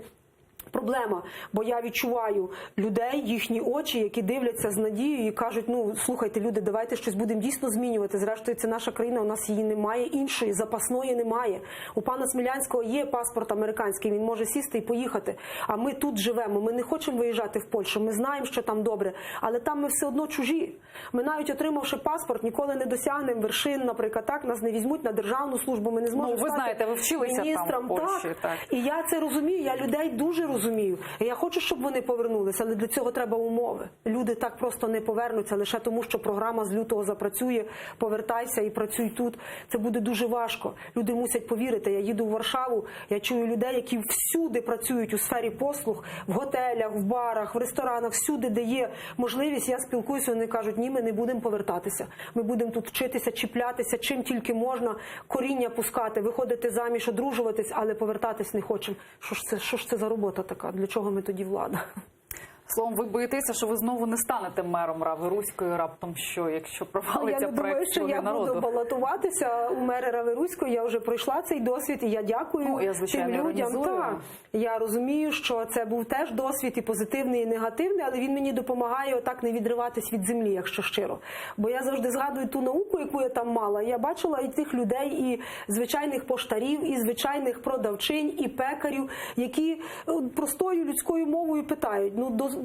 проблема, бо я відчуваю людей, їхні очі, які дивляться з надією і кажуть, ну, слухайте, люди, давайте щось будемо дійсно змінювати. Зрештою, це наша країна, у нас її немає іншої, запасної немає. У пана Смілянського є паспорт американський, він може сісти і поїхати. А ми тут живемо, ми не хочемо виїжджати в Польщу, ми знаємо, що там добре, але там ми все одно чужі. Ми навіть отримавши паспорт, ніколи не досягнемо вершин, наприклад, так, нас не візьмуть на державну службу, ми не зможемо ви знаєте, ви вчилися міністром. Там в Польщі, так. І я це розумію, я людей дуже розумію. І я хочу, щоб вони повернулися, але для цього треба умови. Люди так просто не повернуться лише тому, що програма з лютого запрацює, повертайся і працюй тут. Це буде дуже важко. Люди мусять повірити. Я їду в Варшаву, я чую людей, які всюди працюють у сфері послуг, в готелях, в барах, в ресторанах, всюди, де є можливість, я спілкуюся, вони кажуть, ні, ми не будемо повертатися. Ми будемо тут вчитися, чіплятися, чим тільки можна, коріння пускати, виходити заміж, одружуватись, але повертатись не хочемо. Що ж це за робота така? Для чого ми тоді влада? Словом, ви боїтеся, що ви знову не станете мером Рави-Руської раптом, якщо провалиться проект «Слуги народу». Я не думаю, що я буду балотуватися у мери Рави-Руської. Я вже пройшла цей досвід, і я дякую тим людям. Так, я розумію, що це був теж досвід і позитивний, і негативний, але він мені допомагає отак не відриватись від землі, якщо щиро. Бо я завжди згадую ту науку, яку я там мала. Я бачила і тих людей, і звичайних поштарів, і звичайних продавчинь, і пекарів, які простою людською мовою питають,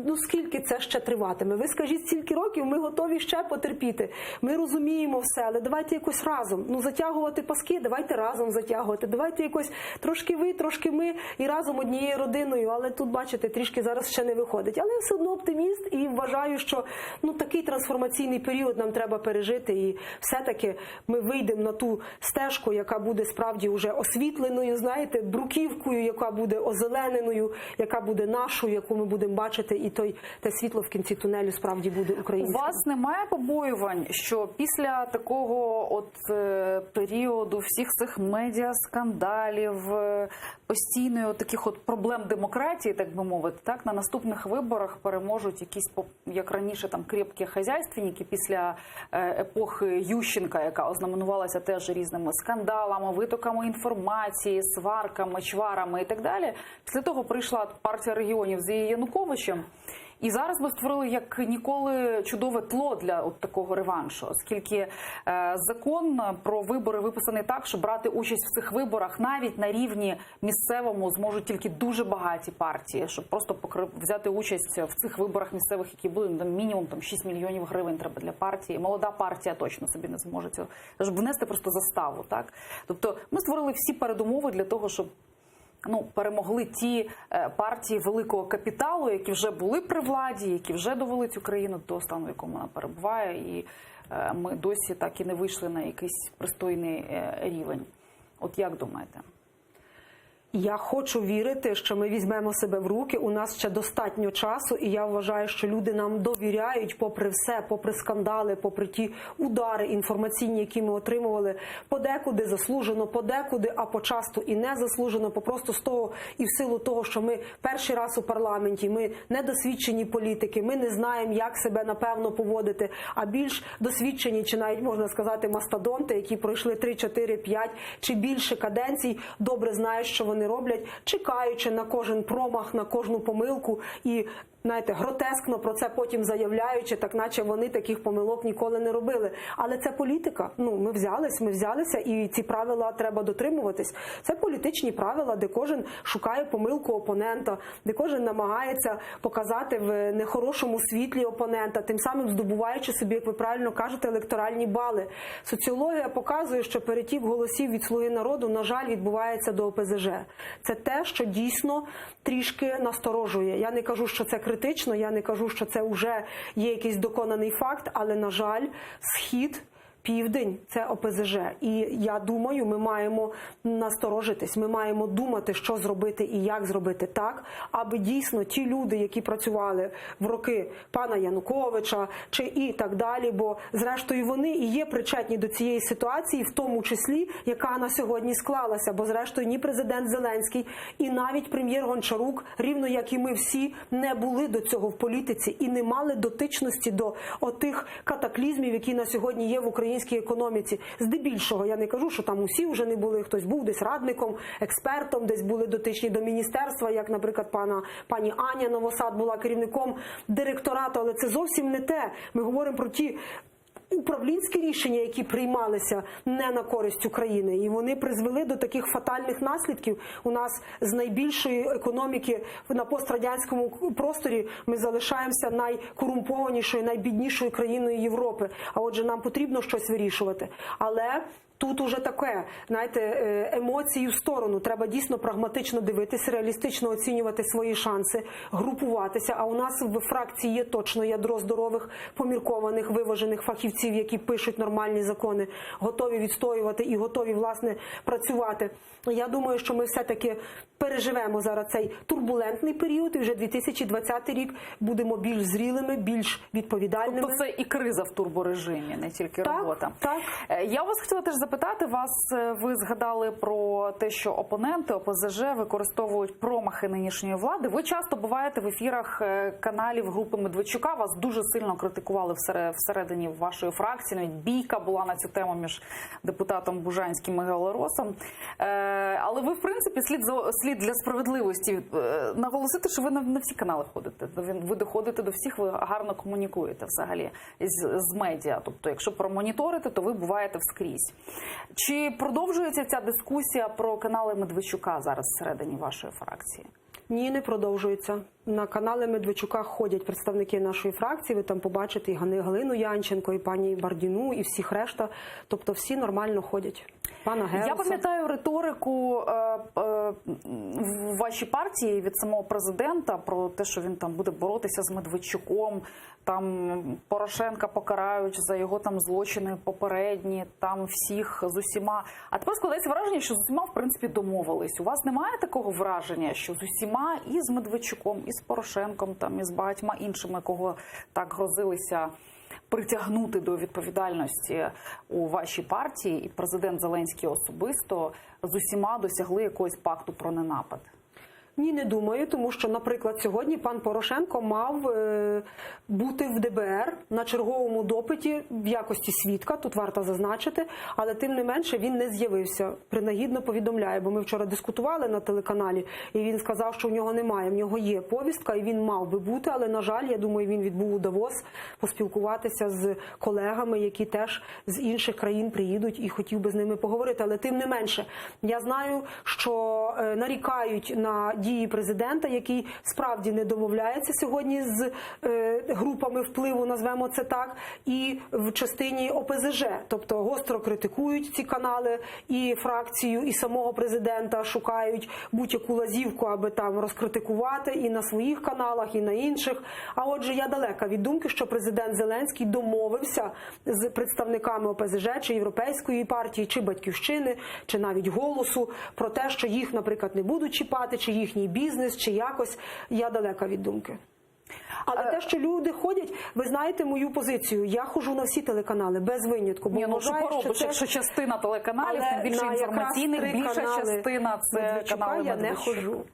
ну скільки це ще триватиме? Ви скажіть, стільки років, ми готові ще потерпіти. Ми розуміємо все, але давайте якось разом. Ну, затягувати паски, давайте разом затягувати. Давайте якось трошки ви, трошки ми і разом однією родиною. Але тут, бачите, трішки зараз ще не виходить. Але я все одно оптиміст і вважаю, що такий трансформаційний період нам треба пережити. І все-таки ми вийдемо на ту стежку, яка буде справді вже освітленою, знаєте, бруківкою, яка буде озелененою, яка буде нашою, яку ми будемо бачити і те світло в кінці тунелю справді буде У українським. вас немає побоювань, що після такого періоду всіх цих медіаскандалів, постійної таких проблем демократії, так би мовити, так, на наступних виборах переможуть якісь, як раніше, там крепкі хазяйственники після епохи Ющенка, яка ознаменувалася теж різними скандалами, витоками інформації, сварками, чварами і так далі. Після того прийшла партія регіонів з Януковичем. І зараз ми створили як ніколи чудове тло для такого реваншу, оскільки закон про вибори виписаний так, що брати участь в цих виборах навіть на рівні місцевому зможуть тільки дуже багаті партії, щоб просто взяти участь в цих виборах місцевих, які будуть, мінімум 6 мільйонів гривень треба для партії. Молода партія точно собі не зможе цього, щоб внести просто заставу. Так? Тобто ми створили всі передумови для того, щоб перемогли ті партії великого капіталу, які вже були при владі, які вже довели цю країну до стану, в якому вона перебуває, і ми досі так і не вийшли на якийсь пристойний рівень. От як думаєте? Я хочу вірити, що ми візьмемо себе в руки, у нас ще достатньо часу, і я вважаю, що люди нам довіряють попри все, попри скандали, попри ті удари інформаційні, які ми отримували, подекуди заслужено, подекуди, а почасту і не заслужено, просто з того і в силу того, що ми перший раз у парламенті, ми недосвідчені політики, ми не знаємо, як себе напевно поводити, а більш досвідчені, чи навіть можна сказати мастодонти, які пройшли 3, 4, 5 чи більше каденцій, добре знають, що вони роблять, чекаючи на кожен промах, на кожну помилку і, знаєте, гротескно про це потім заявляючи, так наче вони таких помилок ніколи не робили. Але це політика. Ми взялися, і ці правила треба дотримуватись. Це політичні правила, де кожен шукає помилку опонента, де кожен намагається показати в нехорошому світлі опонента, тим самим здобуваючи собі, як ви правильно кажете, електоральні бали. Соціологія показує, що перетік голосів від «Слуги народу», на жаль, відбувається до ОПЗЖ. Це те, що дійсно трішки насторожує. Я не кажу, що це критично, я не кажу, що це вже є якийсь доконаний факт, але, на жаль, Схід, Південь – це ОПЗЖ. І я думаю, ми маємо насторожитись, ми маємо думати, що зробити і як зробити так, аби дійсно ті люди, які працювали в роки пана Януковича чи і так далі, бо зрештою вони і є причетні до цієї ситуації, в тому числі, яка на сьогодні склалася, бо зрештою ні президент Зеленський і навіть прем'єр Гончарук, рівно як і ми всі, не були до цього в політиці і не мали дотичності до отих катаклізмів, які на сьогодні є в українській економіці. Здебільшого, я не кажу, що там усі вже не були, хтось був десь радником, експертом, десь були дотичні до міністерства, як, наприклад, пані Аня Новосад була керівником директорату, але це зовсім не те. Ми говоримо про ті управлінські рішення, які приймалися не на користь України, і вони призвели до таких фатальних наслідків. У нас з найбільшої економіки на пострадянському просторі ми залишаємося найкорумпованішою, найбіднішою країною Європи. А отже, нам потрібно щось вирішувати. Але тут уже таке, знаєте, емоції в сторону. Треба дійсно прагматично дивитися, реалістично оцінювати свої шанси, групуватися. А у нас в фракції є точно ядро здорових, поміркованих, виважених фахівців, які пишуть нормальні закони, готові відстоювати і готові, власне, працювати. Я думаю, що ми все-таки переживемо зараз цей турбулентний період, і вже 2020 рік будемо більш зрілими, більш відповідальними. Тобто це і криза в турборежимі, не тільки робота. Так. Я вас хотіла теж запитати вас, ви згадали про те, що опоненти ОПЗЖ використовують промахи нинішньої влади. Ви часто буваєте в ефірах каналів групи Медведчука, вас дуже сильно критикували всередині вашої фракції, навіть бійка була на цю тему між депутатом Бужанським і Галеросом. Але ви, в принципі, слід для справедливості наголосити, що ви на всі канали ходите. Ви доходите до всіх, ви гарно комунікуєте взагалі з медіа. Тобто, якщо промоніторите, то ви буваєте вскрізь. Чи продовжується ця дискусія про канали Медведчука зараз всередині вашої фракції? Ні, не продовжується. На канали Медведчука ходять представники нашої фракції, ви там побачите і Галину Янченко, і пані Бардіну, і всіх решта. Тобто всі нормально ходять. Пана Геруса. Я пам'ятаю риторику в вашій партії від самого президента про те, що він там буде боротися з Медведчуком, там Порошенка покарають за його там злочини попередні, там всіх з усіма. А тепер складається враження, що з усіма, в принципі, домовились. У вас немає такого враження, що з усіма, і з Медведчуком, і із Порошенком, там із багатьма іншими, кого так грозилися притягнути до відповідальності у вашій партії, і президент Зеленський особисто з усіма досягли якогось пакту про ненапад? Ні, не думаю, тому що, наприклад, сьогодні пан Порошенко мав бути в ДБР на черговому допиті в якості свідка, тут варто зазначити, але тим не менше він не з'явився. Принагідно повідомляє, бо ми вчора дискутували на телеканалі, і він сказав, що в нього немає, в нього є повістка, і він мав би бути, але, на жаль, я думаю, він відбув у Давос поспілкуватися з колегами, які теж з інших країн приїдуть, і хотів би з ними поговорити. Але тим не менше, я знаю, що нарікають на дії президента, який справді не домовляється сьогодні з групами впливу, назвемо це так, і в частині ОПЗЖ. Тобто гостро критикують ці канали і фракцію, і самого президента, шукають будь-яку лазівку, аби там розкритикувати і на своїх каналах, і на інших. А отже, я далека від думки, що президент Зеленський домовився з представниками ОПЗЖ, чи Європейської партії, чи Батьківщини, чи навіть Голосу про те, що їх, наприклад, не будуть чіпати, чи їхній бізнес, чи якось. Я далека від думки. Але те, що люди ходять, ви знаєте мою позицію. Я ходжу на всі телеканали, без винятку. Бо вважаю, що це... якщо частина телеканалів, тим більше інформаційних, більша частина – це канали я не ходжу.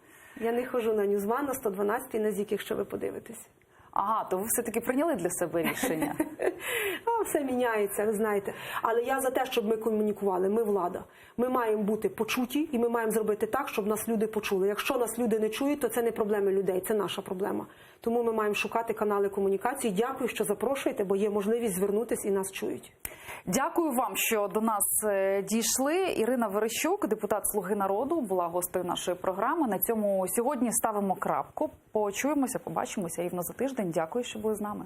Я не ходжу на Ньюзван, на 112 і на ЗІК, якщо ви подивитесь. Ага, то ви все-таки прийняли для себе рішення? Все міняється, ви знаєте. Але я за те, щоб ми комунікували, ми влада. Ми маємо бути почуті і ми маємо зробити так, щоб нас люди почули. Якщо нас люди не чують, то це не проблеми людей, це наша проблема. Тому ми маємо шукати канали комунікації. Дякую, що запрошуєте, бо є можливість звернутися і нас чують. Дякую вам, що до нас дійшли. Ірина Верещук, депутат «Слуги народу», була гостею нашої програми. На цьому сьогодні ставимо крапку. Почуємося, побачимося рівно за тиждень. Дякую, що були з нами.